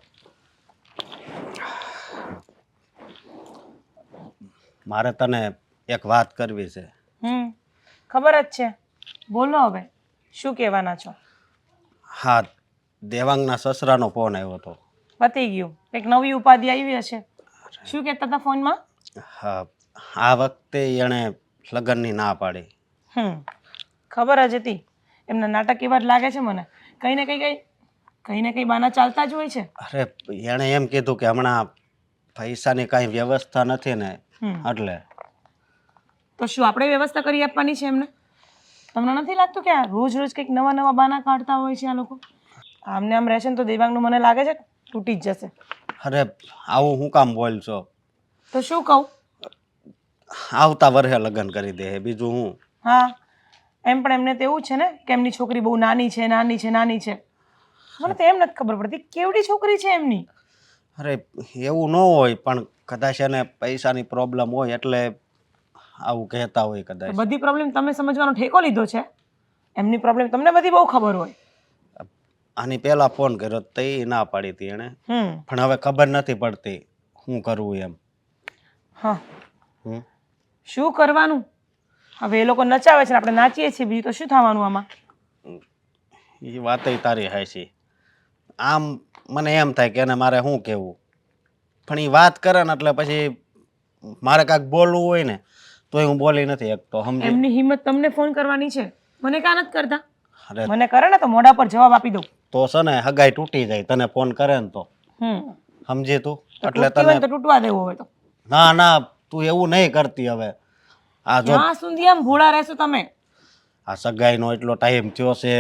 મારે તને એક વાત કરવી છે. ખબર જ છે. બોલો હવે, શું કહેવાના છો? હા, દેવાંગના સસરાનો ફોન આવ્યો હતો. પતી ગયું, એક નવી ઉપાધિ આવી હશે. શું કહેતા હતા ફોનમાં? હા, આ વખતે એણે લગ્નની ના પાડી. ખબર જ હતી. એમના નાટક એવા જ લાગે છે મને. કંઈ ને કંઈ બાના ચાલતા જ હોય છે. અરે, એણે એમ કીધું કે હમણાં પૈસાની કાંઈ વ્યવસ્થા નથી ને એટલે. તો શું આપણે વ્યવસ્થા કરી આપવાની છે એમને? તમને નથી લાગતું કે આ રોજ રોજ કંઈક નવા નવા બાના કાઢતા હોય છે આ લોકો? આમને આમ રહેશે ને તો દેવાંગનું મને લાગે છે તૂટી જ જશે. અરે, આવું હું કામ બોલશો? તો શું કહું? આવતા વર્ષે લગ્ન કરી દે, બીજું હું. હા, એમ પણ એમને તો એવું છે ને કે એમની છોકરી બહુ નાની છે. મને તો એમ નથી ખબર પડતી કેવડી છોકરી છે એમની. અરે, એવું ન હોય, પણ કદાચ એને પૈસાની પ્રોબ્લેમ હોય એટલે આવું કહેતા હોય કદાચ. બધી પ્રોબ્લેમ તમે સમજવાનો ઠેકો લીધો છે. એમની પ્રોબ્લેમ તમને બધી બહુ ખબર હોય. આની પહેલા ફોન કર્યો તો એ ના પાડી હતી એણે. પણ હવે ખબર નથી પડતી શું કરવું એમ. હા, શું કરવાનું? હવે એ લોકો નચાવે છે ને આપણે નાચીએ છીએ, બીજું તો શું થવાનું આમાં? એ વાત તારી હાચી. આમ મને એમ થાય કે એને મારે શું કહેવું, પણ એ વાત કરે ને એટલે પછી મારે કાંઈક બોલવું હોય ને તોય હું બોલી નથી શકતો. સમજી? એમની હિંમત તમને ફોન કરવાની છે, મને કાં નથી કરતા? અરે, મને કરે ને તો મોઢા પર જવાબ આપી દઉં. તો છે ને હગાઈ તૂટી જાય તને ફોન કરે ને તો. સમજી તું? એટલે તૂટતી હોય તને તો તૂટવા દેવો હોય તો. ના તું એવું નહીં કરતી હવે. આ જો ક્યાં સુધી આમ ભોળા રહેશો તમે? આ સગાઈનો એટલો ટાઈમ થયો છે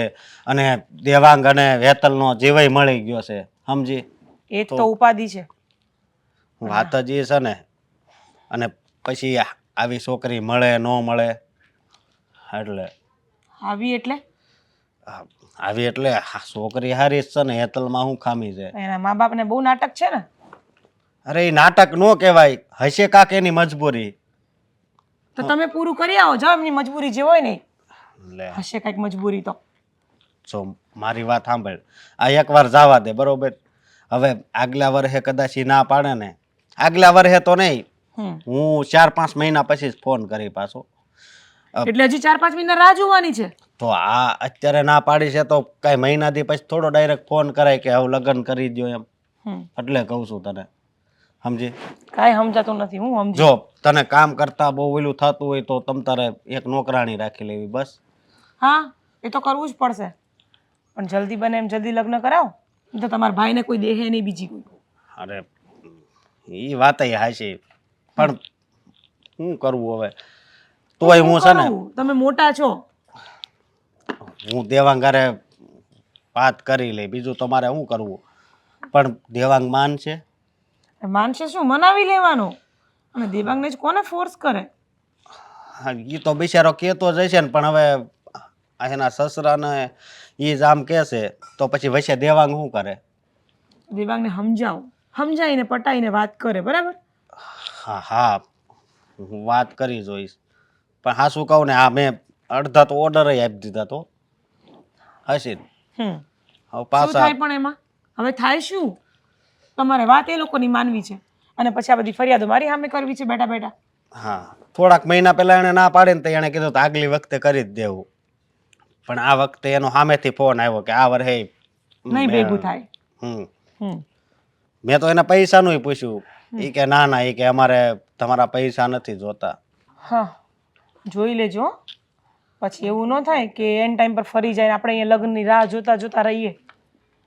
અને દેવાંગ અને વેતલનો જીવય મળી ગયો છે. સમજી? એ જ તો ઉપાધિ છે. વાત જ એ છે ને. અને પછી આવી છોકરી મળે ન મળે એટલે આવી એટલે આવી એટલે છોકરી હારી જ છે ને. હેતલમાં શું ખામી છે? એના મા બાપને બહુ નાટક છે ને. અરે, એ નાટક ન કહેવાય, હશે કાક એની મજબૂરી. તો તમે પૂરું કરી આવો, જાઓ એમની મજબૂરી જે હોય ને. લે, હશે કંઈક મજબૂરી તો. જો મારી વાત સાંભળ, આ એકવાર જવા દે, બરોબર? હવે આગલા વર્ષે કદાચ ઈ ના પાડે ને, આગલા વર્ષે તો નહીં, હું 4-5 મહિના પછી જ ફોન કરી પાછો. એટલે હજી 4-5 મહિના રાહ જોવાની છે? તો આ અત્યારે ના પાડી છે તો કઈ મહિના દી પછી થોડો ડાયરેક્ટ ફોન કરાય કે હવે લગ્ન કરી દો એમ. એટલે કહું છું તને. સમજી? કાંઈ સમજાતું નથી. હું સમજી. જો તને કામ કરતા બહુ ઓલું થતું હોય તો તમ તારે એક નોકરાણી રાખી લેવી બસ. હા, એ તો કરવું જ પડશે. પણ જલ્દી બને એમ જલ્દી લગ્ન કરાવો તો તમારા ભાઈને કોઈ દેહે નહીં બીજી કોઈ. અરે, એ વાત હાચી, પણ શું કરવું હવે? તોય હું છે ને, તમે મોટા છો. હું દેવાંગારે વાત કરી લઈ, બીજું તમારે શું કરવું? પણ દેવાંગ માનશે? માનશે શું? મનાવી લેવાનો. અને દેવાંગને જ કોને ફોર્સ કરે? હા, એ તો બિચારો કહેતો જ હશે ને, પણ હવે એના સસરાને એ જ આમ કહેશે તો પછી વચ્ચે દેવાંગ શું કરે? દેવાંગને સમજાવો, સમજાવીને પટાઈને વાત કરે, બરાબર? હા, હું વાત કરી જોઈશ. પણ હા, શું કહું ને, આ મેં અડધા તો ઓર્ડર આપી દીધા તો હશે. શું હવે પાછા થાય પણ એમાં? હવે થાય શું? તમારે વાત એ લોકોની માનવી છે અને પછી આ બધી ફરિયાદો મારી સામે કરવી છે બેઠા બેઠા. હા, થોડાક મહિના પહેલા એને ના પાડે ને તો એણે કીધું તો આગલી વખતે કરી જ દેવું, પણ આ વખતે એનો સામેથી ફોન આવ્યો કે આ વર્ષે નહીં ભેગું થાય. હમ મેં તો એના પૈસાનું પૂછ્યું, એ કે ના ના, એ કે અમારે તમારા પૈસા નથી જોતા. હા, જોઈ લેજો હો. પછી એવું ન થાય કે એન ટાઈમ પર ફરી જાય ને આપણે અહીંયા લગ્નની રાહ જોતા જોતા રહીએ.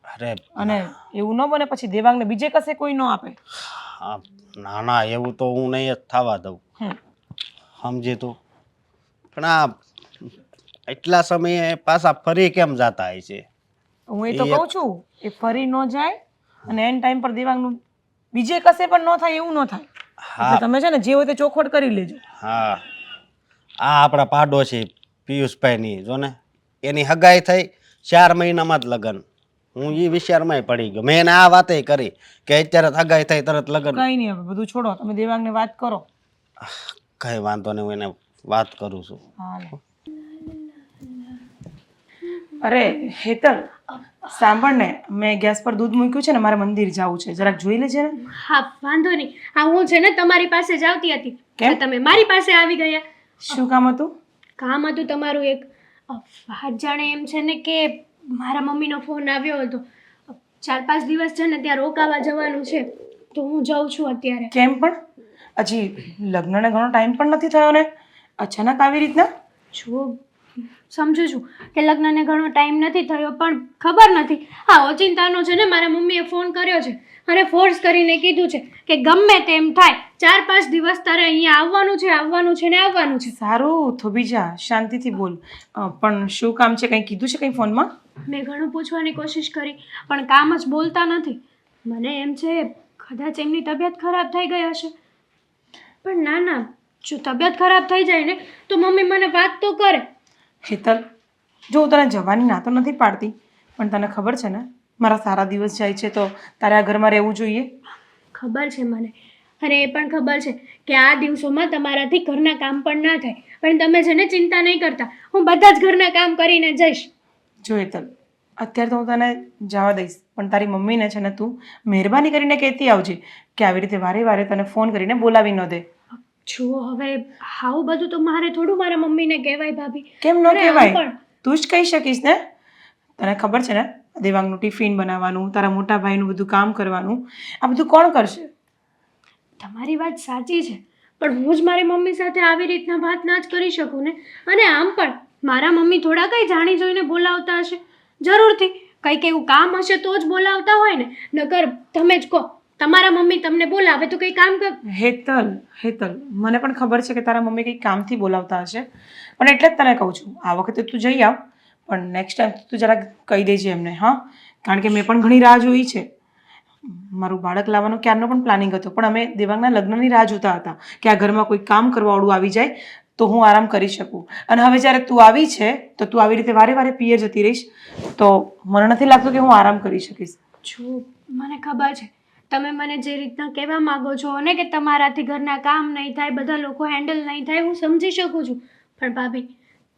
અરે અને એવું ન બને પછી દેવાંગને બીજે કશે કોઈ ન આપે. હા, ના ના, એવું તો હું નહીં જ થવા દઉં, હમ. સમજી તું. પણ આ એટલા સમયે પાછા ફરી કેમ જાતા હોય છે? હું એ તો કહું છું એ ફરી ન જાય અને એન ટાઈમ પર દેવાંગનું બીજે કશે પણ ન થાય એવું ન થાય. એટલે તમે છે ને જે હોય તે ચોખવટ કરી લેજો. હા, આ આપણા પાડોશી પિયુષભાઈની જો ને, એની હગાઈ થઈ 4 મહિનામાં જ લગ્ન. હું એ વિચારમાંય પડી ગયો. મેં એને આ વાતે કરી કે અત્યારે જ હગાઈ થઈ તરત લગ્ન. કઈ નહીં, હવે બધું છોડો, તમે દેવાંગને વાત કરો. કઈ વાંધો નહીં, હું એને વાત કરું છું. હાલે. અરે હેતલ, સાંભળ ને, મેં ગેસ પર દૂધ મૂક્યું છે ને, મારે મંદિર જવું છે, જરાક જોઈ લેજે ને. હા વાંધો નહીં. હા હું છે ને તમારી પાસે જ આવતી હતી. કેમ? તો તમે મારી પાસે આવી ગયા. શું કામ હતું? કામ હતું તમારું એક. વાત જાણે એમ છે ને કે મારા મમ્મીનો ફોન આવ્યો હતો. 4-5 દિવસ છે ને ત્યાં રોકાવા જવાનું છે, તો હું જાઉં છું અત્યારે. કેમ પણ? હજી લગ્નને ઘણો ટાઈમ પણ નથી થયો ને, અચાનક આવી રીતના? જો સમજુ છું કે લગ્નને ઘણો ટાઈમ નથી થયો, પણ ખબર નથી હા ઓચિંતાનો છે ને મારા મમ્મીએ ફોન કર્યો છે અને ફોર્સ કરીને કીધું છે કે ગમે તેમ થાય 4-5 દિવસ તારે અહીંયા આવવાનું છે, આવવાનું છે ને આવવાનું છે. સારું, થોભી જા, શાંતિથી બોલ. પણ શું કામ છે? કંઈ કીધું છે કંઈ ફોનમાં? મેં ઘણું પૂછવાની કોશિશ કરી પણ કામ જ બોલતા નથી. મને એમ છે કદાચ એમની તબિયત ખરાબ થઈ ગઈ હશે, પણ ના ના, જો તબિયત ખરાબ થઈ જાય ને તો મમ્મી મને વાત તો કરે. હેતલ, જો હું તને જવાની ના તો નથી પાડતી, પણ તને ખબર છે ને મારા સારા દિવસ જાય છે તો તારે આ ઘરમાં રહેવું જોઈએ. ખબર છે મને, અને એ પણ ખબર છે કે આ દિવસોમાં તમારાથી ઘરના કામ પણ ના થાય, પણ તમે છે ને ચિંતા નહીં કરતા, હું બધા જ ઘરના કામ કરીને જઈશ. જો હેતલ, અત્યારે તો હું તને જવા દઈશ, પણ તારી મમ્મીને છે ને તું મહેરબાની કરીને કહેતી આવજે કે આવી રીતે વારે વારે તને ફોન કરીને બોલાવી ન દે. જુઓ હવે આવું બધું તો મારે થોડું મારા મમ્મીને કહેવાય ભાભી. કેમ ન અરે આમ કહેવાય? પણ. તું જ કહી શકીશ ને. તને ખબર છે ને દેવાંગનું ટિફિન બનાવવાનું, તારા મોટા ભાઈનું બધું કામ કરવાનું, આ બધું કોણ કરશે? તમારી વાત સાચી છે, પણ હું જ મારી મમ્મી સાથે આવી રીતના વાત ના જ કરી શકું ને. અને આમ પણ મારા મમ્મી થોડા કંઈ જાણી જોઈને બોલાવતા હશે, જરૂરથી કંઈક એવું કામ હશે તો જ બોલાવતા હોય ને, નકર તમે જ કહો તમારા મમ્મી તમને બોલાવે તો કંઈ કામ કર. હેતલ, હેતલ, મને પણ ખબર છે કે તારા મમ્મી કંઈક કામથી બોલાવતા હશે, પણ એટલે જ તને કહું છું આ વખતે તું જઈ આવ, પણ નેક્સ્ટ ટાઈમ તું જરાક કહી દેજે એમને. હા, કારણ કે મેં પણ ઘણી રાહ જોઈ છે. મારું બાળક લાવવાનો ક્યારનો પણ પ્લાનિંગ હતો, પણ અમે દેવાંગના લગ્નની રાહ જોતા હતા કે આ ઘરમાં કોઈ કામ કરવાવાળું આવી જાય તો હું આરામ કરી શકું. અને હવે જ્યારે તું આવી છે તો તું આવી રીતે વારે વારે પિયર જતી રહીશ તો મને નથી લાગતું કે હું આરામ કરી શકીશ. જો મને ખબર છે તમે મને જે રીતના કહેવા માંગો છો ને કે તમારાથી ઘરના કામ નહીં થાય, બધા લોકો હેન્ડલ નહીં થાય, હું સમજી શકું છું, પણ ભાભી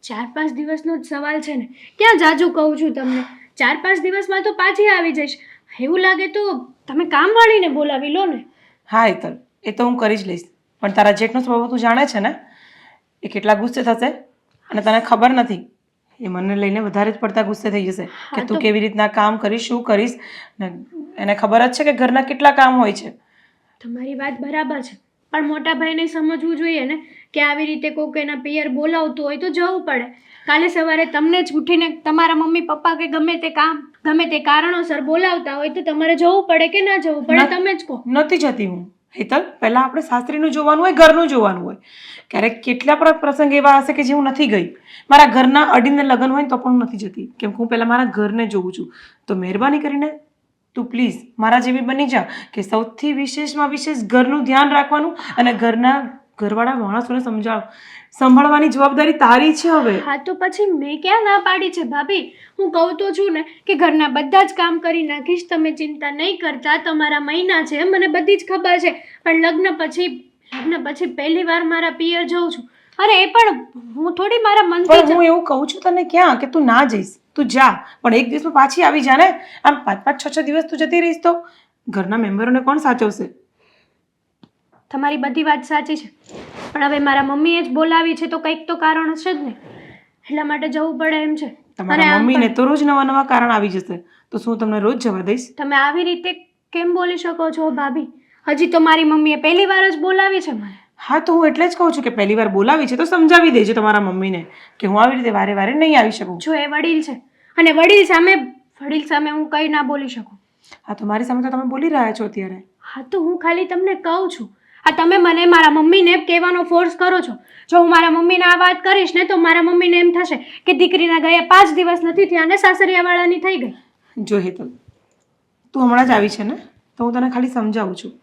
4-5 દિવસનો જ સવાલ છે ને, ક્યાં જાજુ કહું છું તમને, 4-5 દિવસમાં તો પાછી આવી જઈશ. એવું લાગે તો તમે કામવાળીને બોલાવી લો ને. હા હેતલ, એ તો હું કરી જ લઈશ, પણ તારા જેઠનો સ્વભાવ તું જાણે છે ને, એ કેટલા ગુસ્સે થશે અને તને ખબર નથી, એ મને લઈને વધારે જ પડતા ગુસ્સે થઈ જશે કે તું કેવી રીતના કામ કરીશ, શું કરીશ, ને એને ખબર જ છે કે ઘરના કેટલા કામ હોય છે. તમારી વાત બરાબર છે, પણ મોટા ભાઈને સમજવું જોઈએ ને કે આવી રીતે કોઈક એના પિયર બોલાવતું હોય તો જવું પડે. કાલે સવારે તમને જ ઉઠીને તમારા મમ્મી પપ્પા કે ગમે તે કારણોસર બોલાવતા હોય તો તમારે જવું પડે કે ના જવું પડે, તમે જ કહો. નથી જતી હું હેતલ. પહેલાં આપણે સાસરીનું જોવાનું હોય, ઘરનું જોવાનું હોય. ક્યારેક કેટલા પ્રસંગ એવા હશે કે જે હું નથી ગઈ, મારા ઘરના અડીને લગ્ન હોય તો પણ હું નથી જતી, કેમ કે હું પહેલાં મારા ઘરને જોઉં છું. તો મહેરબાની કરીને તું પ્લીઝ મારા જેવી બની જા કે સૌથી વિશેષમાં વિશેષ ઘરનું ધ્યાન રાખવાનું અને ઘરવાળા માણસોને સંભાળવાની જવાબદારી તારી છે હવે. હા તો પછી મેં ક્યાં ના પાડી છે ભાભી, હું કહું તો છું ને કે ઘરના બધા જ કામ કરી નાખીશ, તમે ચિંતા નહીં કરતા, તમારા મહિના છે મને બધી જ ખબર છે, પણ લગ્ન પછી પહેલી વાર મારા પિયર જઉં છું અરે એ પણ હું થોડી મારા મનથી પણ હું એવું કહું છું તને ક્યાં કે તું ના જઈશ, તું જા, પણ એક દિવસમાં પાછી આવી જા ને. આમ 5-5, 6-6 દિવસ તું જતી રહીશ તો ઘરના મેમ્બરોને કોણ સાચવશે? તમારી બધી વાત સાચી છે, પણ હવે મારા મમ્મીએ જ બોલાવી છે તો કંઈક તો કારણ હશે જ ને, એટલા માટે જવું પડે એમ છે. તમારા મમ્મીને તો રોજ નવા નવા કારણ આવી જશે, તો શું તમને રોજ જવા દઈશ? તમે આવી રીતે કેમ બોલી શકો છો ભાભી? હજી તો મારી મમ્મીએ પહેલી વાર જ બોલાવી છે મને. હા, તો હું એટલે જ કહું છું કે પહેલી વાર બોલાવી છે તો સમજાવી દેજે તમારા મમ્મીને કે હું આવી રીતે વારે વારે નહીં આવી શકું. જો એ વડીલ છે અને વડીલ સામે હું કંઈ ના બોલી શકું. હા, તો મારી સામે તો તમે બોલી રહ્યા છો અત્યારે. હા, તો હું ખાલી તમને કહું છું. આ તમે મને મારા મમ્મીને કહેવાનો ફોર્સ કરો છો. જો હું મારા મમ્મીને આ વાત કરીશ ને તો મારા મમ્મીને એમ થશે કે દીકરીના ગયા 5 દિવસ નથી થયા અને સાસરિયાવાળાની થઈ ગઈ. જો હેતલ, તું હમણાં જ આવી છે ને, તો હું તને ખાલી સમજાવું છું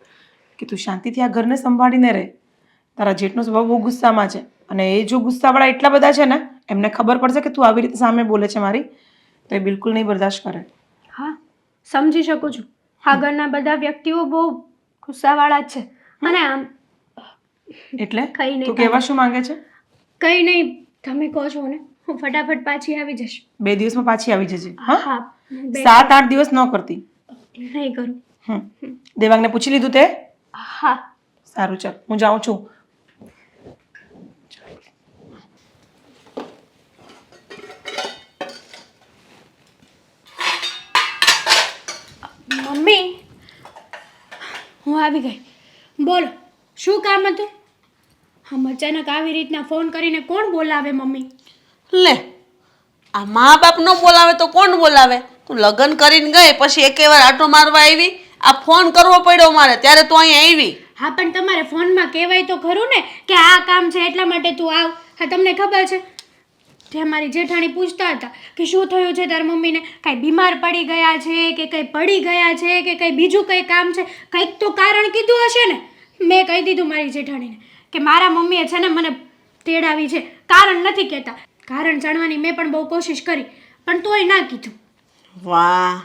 કે તું શાંતિથી આ ઘરને સંભાળીને રહે. તારા જેઠનો સ્વભાવ બહુ ગુસ્સામાં છે અને એ જો ગુસ્સાવાળા એટલા બધા છે ને, એમને ખબર પડશે કે તું આવી રીતે સામે બોલે છે મારી, તો એ બિલકુલ નહીં બરદાશ્ત કરે. હા, સમજી શકું છું. આ ઘરના બધા વ્યક્તિઓ બહુ ગુસ્સાવાળા જ છે અને આમ એટલે કંઈ નહીં. તું કહેવા શું માંગે છે? કંઈ નહીં, તમે કહો છો ને હું ફટાફટ પાછી આવી જઈશ. 2 દિવસમાં પાછી આવી જજે. હા, હા, 7-8 દિવસ ન કરતી. નહીં કરું. દેવાંગને પૂછી લીધું તે? હા. સારું, ચાલ હું જાઉં છું. મમ્મી, હું આવી ગઈ. બોલો, શું કામ હતું? આમ અચાનક આવી રીતના ફોન કરીને કોણ બોલાવે મમ્મી? લે, આ મા બાપ ન બોલાવે તો કોણ બોલાવે? તું લગ્ન કરીને ગઈ પછી એકે વાર આટો મારવા આવી? આ ફોન કરવો પડ્યો મારે, ત્યારે તું અહીં આવી. હા, પણ તમારે ફોનમાં કહેવાય તો ખરું ને કે આ કામ છે એટલા માટે તું આવ. હા, તમને ખબર છે ત્યાં મારી જેઠાણી પૂછતા હતા કે શું થયું છે તાર મમ્મીને, કાંઈ બીમાર પડી ગયા છે કે કંઈ પડી ગયા છે કે કંઈ બીજું કંઈ કામ છે, કંઈક તો કારણ કીધું હશે ને. મેં કહી દીધું મારી જેઠાણીને કે મારા મમ્મીએ છે ને મને તેડાવી છે, કારણ નથી કહેતા. કારણ જાણવાની મેં પણ બહુ કોશિશ કરી પણ તોય ના કીધું. વાહ,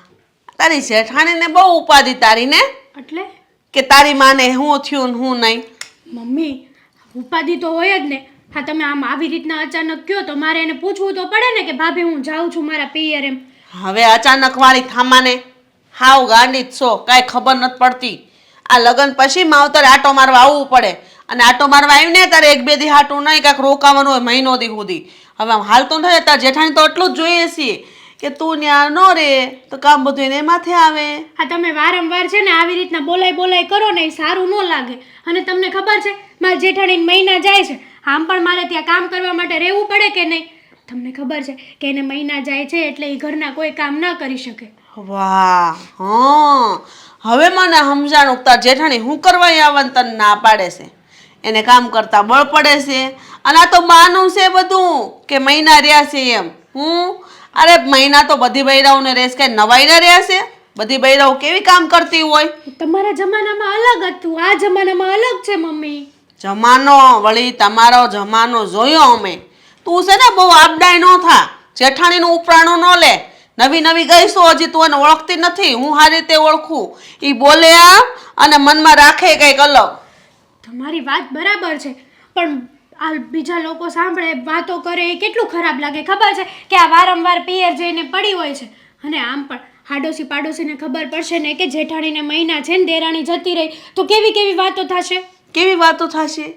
તારી જેઠાણીને બહુ ઉપાધિ તારી ને, એટલે કે તારી માને હું થયું ને હું નહીં. મમ્મી, ઉપાધિ તો હોય જ ને. હા, તમે આમ આવી રીતના અચાનક કહો તો મારે એને પૂછવું તો પડે ને કે ભાભી હું જાઉં છું મારા પિયર એમ. હવે અચાનક વાળી થામાને હાવ ગાંડી જ છો, કાંઈ ખબર નથી પડતી. આ લગ્ન પછી માવતરે આટો મારવા આવવું પડે, અને આટો મારવા આવીને તારે 1-2 દી હાટું નહીં, કાંઈક રોકાવાનું હોય મહિનો દી સુધી. હવે આમ હાલ તો નથી, તાર જેઠાણી તો એટલું જ જોઈએ છીએ કે તું ત્યાં ન રે તો કામ બધું એને માથે આવે. હા, તમે વારંવાર છે ને આવી રીતના બોલાય કરો ને એ સારું ન લાગે. અને તમને ખબર છે મારા જેઠાણી મહિના જાય છે, આમ પણ મારે ત્યાં કામ કરવા માટે રહેવું પડે કે નહીં? તમને ખબર છે કે એને મહિના જાય છે એટલે એ ઘરના કોઈ કામ ના કરી શકે. વાહ, હા, હવે મને સમજાણું તાર જેઠાણી હું કરવા આવવાનું તને ના પાડે છે. એને કામ કરતા બળ પડે છે, અને આ તો માનું છે બધું કે મહિના રહ્યા છે એમ. અરે મહિના તો બધી બૈરાઓને રહેશે, કઈ નવાઈ ના રહ્યા છે? બધી બૈરાઓ કેવી કામ કરતી હોય? તમારા જમાનામાં અલગ હતું, આ જમાનામાં અલગ છે મમ્મી. જમાનો વળી તમારો જમાનો જોયો અમે. તું છે ને બહુ આપડાય ન થા, જેઠાણીનું ઉપરાણું ન લે. નવી નવી ગઈશું, હજી તું એને ઓળખતી નથી, હું સારી રીતે ઓળખું. એ બોલે આમ અને મનમાં રાખે કંઈક અલગ. તમારી વાત બરાબર છે, પણ આ બીજા લોકો સાંભળે વાતો કરે એ કેટલું ખરાબ લાગે. ખબર છે કે આ વારંવાર પિયર જઈને પડી હોય છે, અને આમ પણ હાડોશી પાડોશીને ખબર પડશે ને કે જેઠાણીને મહિના છે ને દેરાણી જતી રહી તો કેવી કેવી વાતો થશે. કેવી વાતો થશે?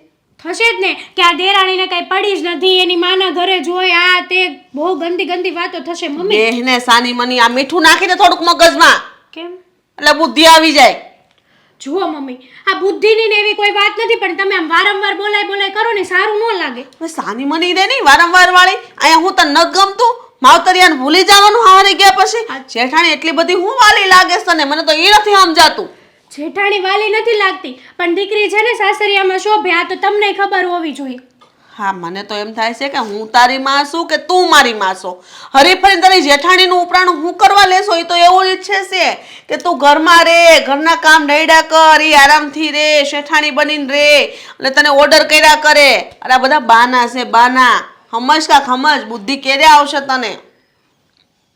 થશે જ ને કે આ દેરાણીને કઈ પડી જ નથી, એની માના ઘરે જ હોય, આ તે બહુ ગંદી ગંદી વાતો થશે મમ્મી. દેહને સાની મની આ મીઠું નાખીને થોડુંક મગજમાં, કેમ? એટલે બુદ્ધિ આવી જાય. જુઓ મમ્મી, આ બુદ્ધિની ને એવી કોઈ વાત નથી, પણ તમે આમ વારંવાર બોલાય કરો ને સારું ન લાગે. હવે સાની મની રે નહીં વારંવાર વાળી, અહીંયા હું તને ન ગમતું માવતરિયાને ભૂલી જવાનું હારે ગયા પછી? જેઠાણી એટલી બધી હું વાલી લાગે છે ને, મને તો એ નથી સમજાતું. જેઠાણી વાલી નથી લાગતી, પણ દીકરી છે ને સાસરિયામાં શોભે, આ તો તમને ખબર હોવી જોઈએ. હા, મને તો એમ થાય છે કે હું તારી માં છું કે તું મારી માં છો. હરીફરીને તારી જેઠાણીનું ઉપરાણું હું કરવા લેશો? એ તો એવું ઈચ્છે છે કે તું ઘરમાં રે, ઘરના કામ ઢૈડા કર, એ આરામથી રે, શેઠાણી બનીને રે, અને તને ઓર્ડર કર્યા કરે. અરે આ બધા બાના છે, બાના. સમજ કા સમજ, બુદ્ધિ ક્યારે આવશે તને?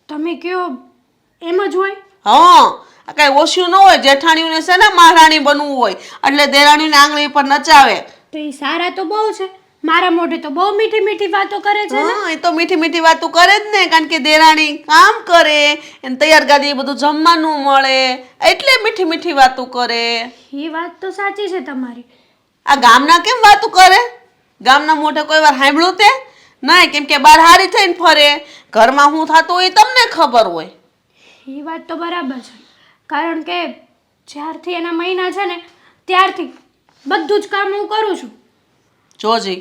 તમે કયો એમ જ હોય? હા, કઈ ઓછું ન હોય. જેઠાણીઓને છે ને મહારાણી બનવું હોય એટલે દેરાણીને આંગળી પર નચાવે. તો એ સારા તો બહુ છે, મારા મોઢે તો બહુ મીઠી મીઠી વાતો કરે છે ને. હા એ તો મીઠી મીઠી વાતો કરે જ ને, કારણ કે દેરાણી કામ કરે એને તૈયાર ગાદી બધું જમવાનું મળે એટલે મીઠી મીઠી વાતો કરે. એ વાત તો સાચી છે તમારી. આ ગામના કેમ વાતો કરે? ગામના મોઢે કોઈ વાર સાંભળ્યું તે નહીં, કેમ કે બાર હારી થઈને ફરે, ઘરમાં શું થતું હોય તમને ખબર હોય. એ વાત તો બરાબર છે, કારણ કે જ્યારથી એના મહિના છે ને ત્યારથી બધું જ કામ હું કરું છું. જોજી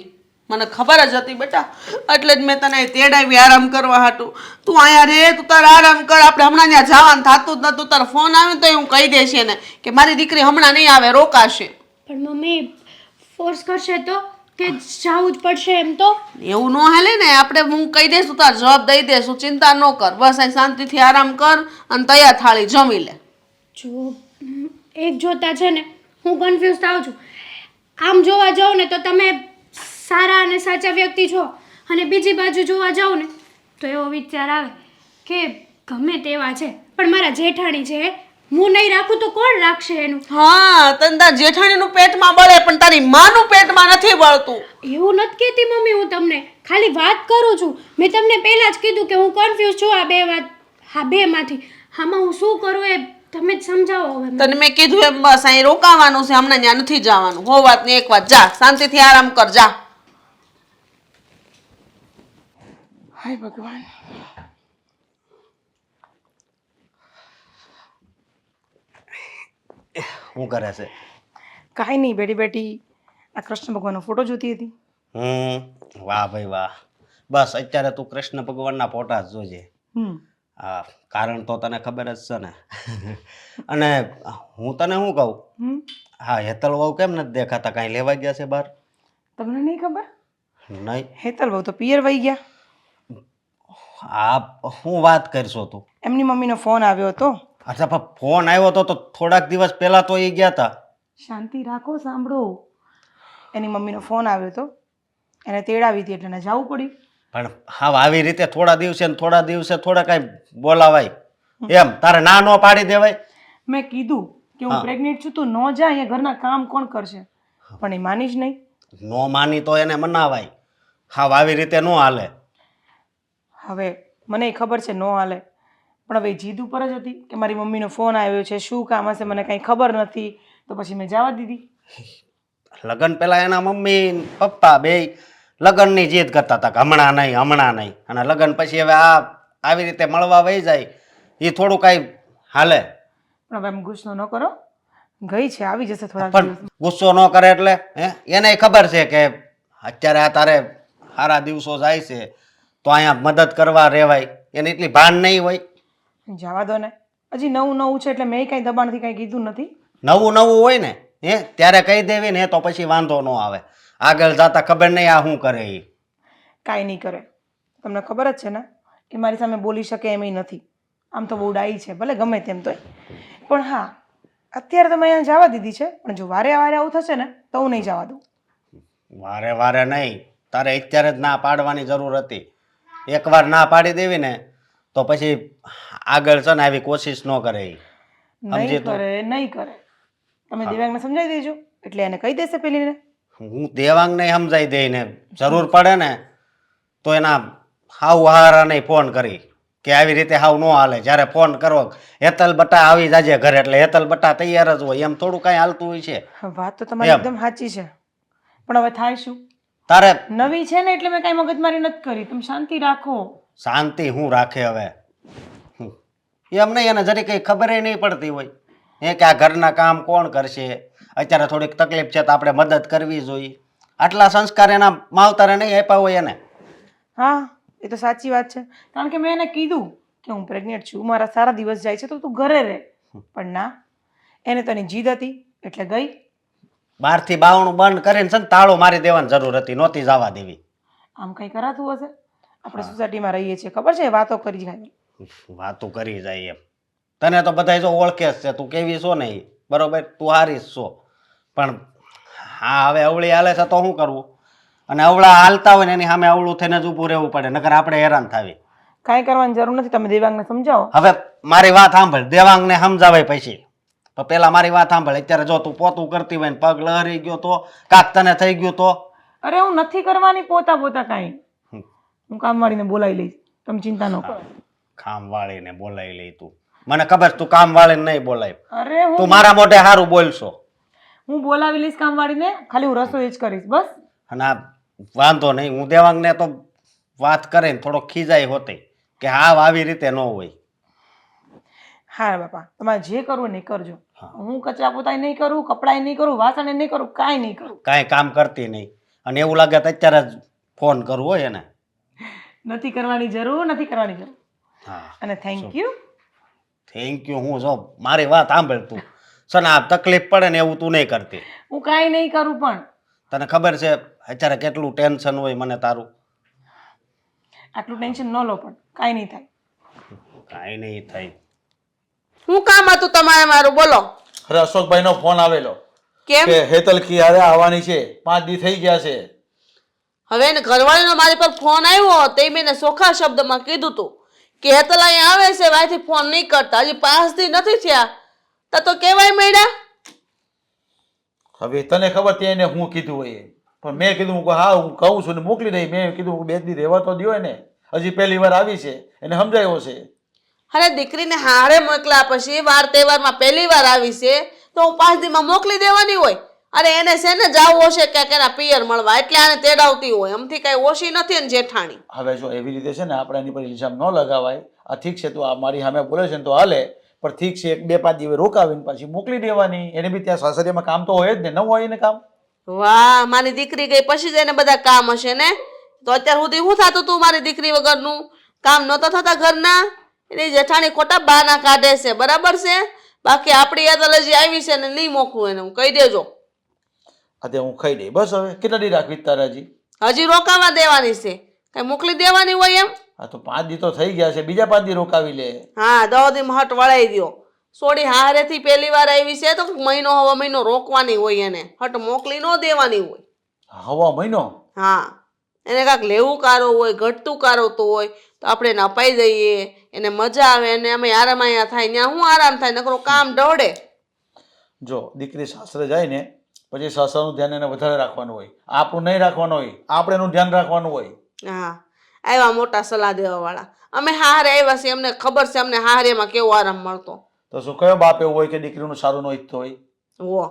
મને ખબર જ હતી બેટા, એટલે જ મેં તને અહીં તેડાવી આરામ કરવા હાટું. તું અહીંયા રે, તું તારે આરામ કર. આપણે હમણાં ત્યાં જવાનું થતું જ નતું. તારો ફોન આવે તો હું કહી દઈશ એને કે મારી દીકરી હમણાં નહીં આવે, રોકાશે. પણ મમ્મી ફોર્સ કરશે તો કે જવું જ પડશે એમ તો. એવું ન હાલે ને, આપણે હું કહી દઈશ, તું તાર જવાબ દઈ દઈશ, તું ચિંતા ન કર. બસ અહીં શાંતિથી આરામ કર અને તૈયાર થાળી જમી લે. જો એક જોતા છે ને હું કન્ફ્યુઝ થાઉં છું. આમ જોવા જાઉં ને તો તમે સારા અને સાચા વ્યક્તિ છો, અને બીજી બાજુ જોવા જાઉં ને તો એવો વિચાર આવે કે ગમે તેવા છે પણ મારા જેઠાણી છે, હું નહીં રાખું તો કોણ રાખશે એનું. હા, તને તાર જેઠાણીનું પેટમાં બળે પણ તારી માનું પેટમાં નથી બળતું. એવું નથી કહેતી મમ્મી, હું તમને ખાલી વાત કરું છું. મેં તમને પહેલાં જ કીધું કે હું કન્ફ્યુઝ છું આ બે વાત, હા બેમાંથી. આમાં હું શું કરું એ તમે જ સમજાવો હવે. તને મેં કીધું એમ બસ અહીં રોકાવાનું છે, હમણાં ત્યાં નથી જવાનું. હો વાત ને એક વાત, જા શાંતિથી આરામ કર, જા. હાય ભગવાન. શું કરે છે? કાંઈ નહીં, બેઠી બેઠી આ કૃષ્ણ ભગવાનનો ફોટો જોતી હતી. વાહ ભાઈ વાહ. બસ અત્યારે તું કૃષ્ણ ભગવાનના ફોટા જ જોજે. હા, કારણ તો તને ખબર જ છે ને. અને હું તને શું કહું, હા હેતલ વહુ કેમ નથી દેખાતા? કાંઈ લેવા ગયા છે બહાર? તમને નહીં ખબર? નહીં. હેતલ બહુ તો પિયર વહી ગયા. આ શું વાત કરશો તું? એમની મમ્મીનો ફોન આવ્યો હતો. અચ્છા, પણ ફોન આવ્યો હતો તો થોડાક દિવસ પહેલા તો એ ગયા હતા. શાંતિ રાખો, સાંભળો. એની મમ્મીનો ફોન આવ્યો હતો, એને તેડાવી હતી એટલે એને જવું પડ્યું. પણ હા આવી રીતે થોડા દિવસે ને થોડા દિવસે થોડા કાંઈ બોલાવાય એમ? તારે ના ન પાડી દેવાય? મેં કીધું કે હું પ્રેગ્નેન્ટ છું, તું ન જા, અહીંયા ઘરના કામ કોણ કરશે? પણ એ માની જ નહીં. નો માની તો એને મનાવાય. હા આવી રીતે ન હાલે. હવે મને ખબર છે ન હાલે, પણ હવે જીદ ઉપર જ હતી કે મારી મમ્મીનો ફોન આવ્યો છે, શું કામ હશે મને કાંઈ ખબર નથી, તો પછી મેં જવા દીધી. લગ્ન પહેલા એના મમ્મી પપ્પા બે લગ્નની જીદ કરતા હતા કે હમણાં નહીં હમણાં નહીં, અને લગ્ન પછી હવે આવી રીતે મળવા વહી જાય એ થોડું કાંઈ હાલે. પણ હવે એમ ગુસ્સો ન કરો, ગઈ છે, આવી જશે થોડા પણ દિવસ. ગુસ્સો ન કરે એટલે એને ખબર છે કે અત્યારે આ તારે સારા દિવસો જાય છે તો અહીંયા મદદ કરવા રહેવાય, એને એટલી ભાન નહીં હોય. જવા દો ને, હજી નવું નવું છે એટલે મેં કાંઈ દબાણથી કાંઈ કીધું નથી. નવું નવું હોય ને ત્યારે કહી દેવી ને તો પછી વાંધો ન આવે. આગળ જતા ખબર નહીં આ શું કરે એ. કાંઈ નહીં કરે. તમને ખબર જ છે ને કે મારી સામે બોલી શકે એમ નથી. આમ તો બહુ ડાઈ છે, ભલે ગમે તેમ તોય. પણ હા, અત્યારે તો મેં અહીંયા જવા દીધી છે, પણ જો વારે વારે આવું થશે ને તો હું નહીં જવા દઉં. વારે વારે નહીં, તારે અત્યારે જ ના પાડવાની જરૂર હતી. એકવાર ના પાડી દેવી ને તો પછી આગળ છે ને આવી કોશિશ ન કરે એ. નહીં કરે, નહીં કરે. તમે દેવાંગને સમજાવી દેજો એટલે એને કહી દેશે પેલીને. હું દેવાંગને સમજાઈ દઈને જરૂર પડે ને તો એના હાવ હારાને ફોન કરી કે આવી રીતે હાવ ન હાલે. જ્યારે ફોન કરો હેતલ બટા આવી જાજે ઘરે એટલે હેતલ બટા તૈયાર જ હોય, એમ થોડું કાંઈ હાલતું હોય છે. વાત તો તમારી એકદમ સાચી છે, પણ હવે થાય શું? તારે નવી છે ને એટલે મેં કાંઈ મગજમારી નથી કરી. તમે શાંતિ રાખો. શાંતિ હું રાખે હવે? એમ નહીં, એને જરી કંઈ ખબર નહીં પડતી હોય કે આ ઘરના કામ કોણ કરશે, અત્યારે થોડીક તકલીફ છે તો આપણે મદદ કરવી જોઈએ. આટલા સંસ્કાર એના માવતરે નહીં આપ્યા હોય એને. હા, એ તો સાચી વાત છે, કારણ કે મેં એને કીધું કે હું પ્રેગ્નેન્ટ છું, મારા સારા દિવસ જાય છે તો તું ઘરે રહે. પણ ના, એને તો એની જીદ હતી એટલે ગઈ. બહારથી બાવણું બંધ કરીને છે ને તાળો મારી દેવાની જરૂર હતી, નહોતી જવા દેવી. આમ કંઈ કરાતું હશે? આપણે સોસાયટીમાં રહીએ છીએ, ખબર છે, વાતો કરી જાય. વાતું કરી જાય એમ. તને તો બધા જો ઓળખે જ છે, તું કેવી છો ને ઈ, બરોબર, તું હારી જ છો. પણ હા હવે અવળી હાલે છે તો શું કરવું? અને અવળા હાલતા હોય ને એની સામે અવળું થઈને જ ઊભું રહેવું પડે, નકર આપણે હેરાન થાવી. કાંઈ કરવાની જરૂર નથી, તમે દેવાંગને સમજાવો. હવે મારી વાત સાંભળ, દેવાંગને સમજાવાય પછી. તો પેલા મારી વાત સાંભળ, અત્યારે જો તું પોતું કરતી હોય ને પગ લહરી ગયો તો કાક તને થઈ ગયું તો અરે હું નથી કરવાની પોતા પોતા કાંઈ. હું કામવાળીને બોલાવી લઈશ, તમે ચિંતા ન કરો. કામ વાળીને બોલાવી લઈ તું. મને ખબર છે તું કામ વાળીને નહીં બોલાય. અરે તું મારા મોઢે સારું બોલશો. હું બોલાવી લઈશ કામવાળીને, ખાલી હું રસોઈ જ કરીશ બસ. અને આ વાંધો નહીં, હું દેવાંગને તો વાત કરે ને થોડો ખીજાય હોતે કે હા આવી રીતે ન હોય. હા બાપા, તમારે જે કરવું ને એ કરજો. હું કચરા પોતાય નહીં કરું, કપડાય નહીં કરું, વાસણ નહીં કરું, કાંઈ નહીં કરું. કાંઈ કામ કરતી નહીં. અને એવું લાગે તો અત્યારે જ ફોન કરવો હોય એને. નથી કરવાની જરૂર, નથી કરવાની જરૂર. હા અને થેન્ક યુ. Thank you. હું જો મારી વાત સાંભળ તું. સના તકલીફ પડે ને એવું તું નહીં કરતી. હું કાંઈ નહીં કરું પણ. તને ખબર છે અત્યારે કેટલું ટેન્શન હોય મને તારું. આટલું ટેન્શન ન લો પણ કાંઈ નહીં થાય. કાંઈ નહીં થાય. શું કામ હતું તમારે મારું બોલો? અરે અશોકભાઈ નો ફોન આવેલો કેમ? કે હેતલકી હારે આવવાની છે, 5 દી થઈ ગયા છે. હવે એને ઘરવાળીનો મારી પર ફોન આવ્યો તે મેં એને ચોખ્ખા શબ્દમાં કીધું તું કે હેતલ અહીંયા આવે છે, વાયથી ફોન નહીં કરતા. હજી 5 દી નથી થયા તો કેવાય મેડા. હવે તને ખબર ત્યાં એને હું કીધું હોય એ. પણ મેં કીધું હું હા હું કહું છું ને મોકલી દઈ. મેં કીધું 2 દી રહેવા તો દ્યો ને, હજી પહેલી વાર આવી છે, એને સમજાયો છે. અરે દીકરીને હારે મોકલ્યા પછી વાર તહેવારમાં પહેલી વાર આવી છે તો હું 5 દીમાં મોકલી દેવાની હોય? અરે એને છે ને જાવું હશે કે એના પિયર મળવા, એટલે આને તેડાવતી હોય. આમથી કઈ ઓછી નથી ને જેઠાણી. હવે જો એવી રીતે છે ને આપણે એની પર ઇલ્ઝામ ન લગાવાય. આ ઠીક છે, તું આ મારી સામે બોલે છે ને તો હાલે, પણ ઠીક છે 2-5 દિવસ રોકાવીને પછી મોકલી દેવાની. એને બી ત્યાં સાસરિયામાં કામ તો હોય જ ને, ન હોય એને કામ. વાહ, મારી દીકરી ગઈ પછી જ એને બધા કામ હશે ને. તો અત્યાર સુધી શું થતું તું મારી દીકરી વગરનું? કામ નહોતા થતા ઘરના? એની જેઠાણી ખોટા બહાના કાઢે છે, બરાબર છે? બાકી આપણી એલર્જી આવી છે ને નહીં મોકલું એને, હું કહી દેજો. અત્યારે હું ખાઈ દઈ બસ. હવે કેટલા દી રાખવી તારા હજી? હજી રોકાવા દેવાની છે, કઈ મોકલી દેવાની હોય એમ? હા તો 5 દી તો થઈ ગયા છે, બીજા 5 દી રોકાવી લે. હા, 10 દી હટ વળાઈ દો. સોડી હારેથી પહેલી વાર આવી છે તો મહિનો હવા મહિનો રોકવાની હોય એને, હટ મોકલી ન દેવાની હોય. હવા મહિનો? હા, એને કાંઈક લેવું કારો હોય, ઘટતું કારોતું હોય તો આપણે એને અપાઈ દઈએ, એને મજા આવે, અને અમે આરામ અહીંયા થાય. ત્યાં શું આરામ થાય, નકરો કામ ઢળે. જો દીકરી સાસરે જાય ને પછી સાસરાનું ધ્યાન એને વધારે રાખવાનું હોય, આપણું નહીં રાખવાનું હોય, આપણે એનું ધ્યાન રાખવાનું હોય. હા, આવ્યા મોટા સલાહ દેવા વાળા. અમે હારે આવ્યા છીએ, અમને ખબર છે અમને હારેમાં કેવો આરામ મળતો. તો શું કયો બાપ એવું હોય કે દીકરીનું સારું ન ઈચ્છતો હોય? વો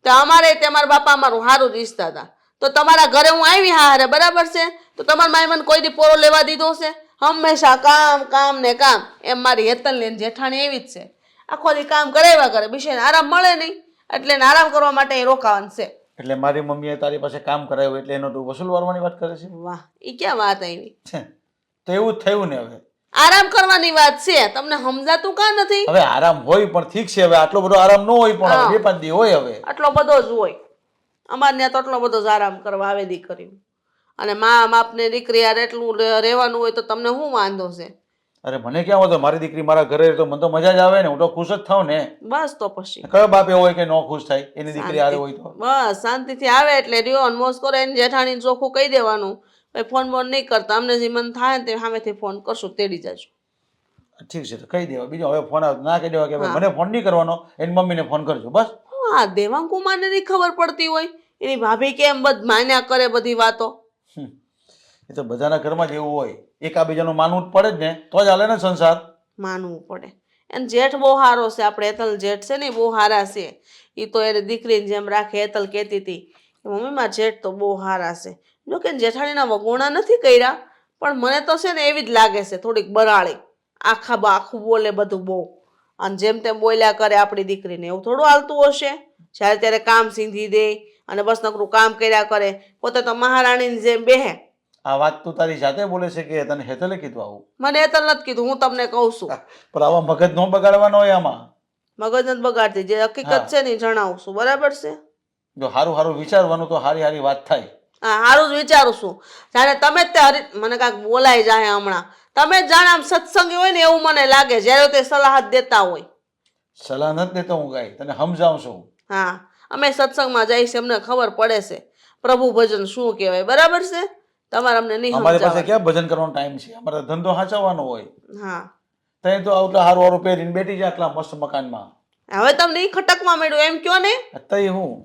તો અમારે તમારા બાપા અમારું સારું જ ઈચ્છતા હતા. તો તમારા ઘરે હું આવી હારે, બરાબર છે? તો તમારા માએ મને કોઈ દી પોરો લેવા દીધો છે? હંમેશા કામ કામ ને કામ. એમ મારી હેતલ ને જેઠાણી એવી જ છે, આખો દી કામ કરાવ્યા કરે, બિચારીને આરામ મળે નહીં, એટલે એને આરામ કરવા માટે એ રોકાવાનું છે. એટલે મારી મમ્મીએ તારી પાસે કામ કરાવ્યું એટલે એનો તું વસૂલ વારવાની વાત કરે છે? વાહ, એ ક્યાં વાત આવી? તો એવું જ થયું ને. હવે આરામ કરવાની વાત છે, તમને સમજાતું કાં નથી? હવે આરામ હોય પણ ઠીક છે, હવે આટલો બધો આરામ ન હોય પણ 2-5 દી હોય. હવે આટલો બધો જ હોય અમારે ત્યાં, તો આટલો બધો જ આરામ કરવા આવે દીકરી. અને મા બાપને દીકરી યાર એટલું રહેવાનું હોય તો તમને શું વાંધો છે? અરે મને ક્યાં વાંધો, મારી દીકરી મારા ઘરે તો મને તો મજા જ આવે ને, હું તો ખુશ જ થાઉં ને. બસ તો પછી કયો બાપ એવો હોય કે ન ખુશ થાય એની દીકરી હારે હોય તો? બસ શાંતિથી આવે એટલે રહ્યો, મોજ કરે. એને જેઠાણીને ચોખ્ખું કહી દેવાનું, ભાઈ ફોન બોન નહીં કરતા, અમને જે મન થાય ને તે સામેથી ફોન કરશું, તેડી જાજો. ઠીક છે, તો કહી દેવા. બીજો હવે ફોન ના કહી દેવા કે ભાઈ મને ફોન નહીં કરવાનો, એની મમ્મીને ફોન કરજો બસ. હા, દેવાંગ કુમારને નહીં ખબર પડતી હોય એની ભાભી કેમ માન્યા કરે બધી વાતો. એ તો બધાના ઘરમાં જ એવું હોય, એકાબીજાનું માનવું જ પડે જ ને, તો જ હાલે ને સંસાર. માનવું પડે. એને જેઠ બહુ સારો છે, આપણે હેતલ જેઠ છે ને બહુ સારા છે. એ તો એને દીકરીને જેમ રાખે. હેતલ કહેતી હતી કે મમ્મીમાં જેઠ તો બહુ સારા છે. જો કે જેઠાણીના વગોણા નથી કર્યા, પણ મને તો છે ને એવી જ લાગે છે, થોડીક બરાળી, આખું બોલે બધું બહુ, અને જેમ તેમ બોલ્યા કરે આપણી દીકરીને. એવું થોડું હાલતું હશે? જ્યારે ત્યારે કામ સીંધી દે અને બસ નકરું કામ કર્યા કરે, પોતે તો મહારાણીની જેમ બેહે. આ વાત તું તારી જાતે બોલે છે કે તને હેતલે કીધું આવું? મને હેતલ નથી કીધું, હું તમને કહું છું. પણ આવા મગજ ન બગાડવાનો હોય આમાં. મગજ નથી બગાડતી, જે હકીકત છે ને એ જણાવું છું, બરાબર છે? જો સારું સારું વિચારવાનું તો સારી સારી વાત થાય. હા, સારું જ વિચારું છું. જાણે તમે જ તે મને કાંઈક બોલાઈ જાય હમણાં. તમે જ જાણે આમ સત્સંગી હોય ને એવું મને લાગે, જ્યારે તે સલાહ જ દેતા હોય. સલાહ નથી દેતો હું કાંઈ, તને સમજાવું છું. હા, અમે સત્સંગમાં જઈએ છીએ, અમને ખબર પડે છે પ્રભુ ભજન શું કહેવાય, બરાબર છે? તમારે અમને નહીં અમારી પાસે સમજાવવા. ક્યાં ભજન કરવાનો ટાઈમ છે? અમારે ધંધો સાચવવાનો હોય. હા, તઈ તો આટલા સારું સારું પહેરીને બેઠી જાય આટલા મસ્ત મકાનમાં. હવે તમને ઈ ખટકવા માંડ્યું એમ કયો ને? તઈ હું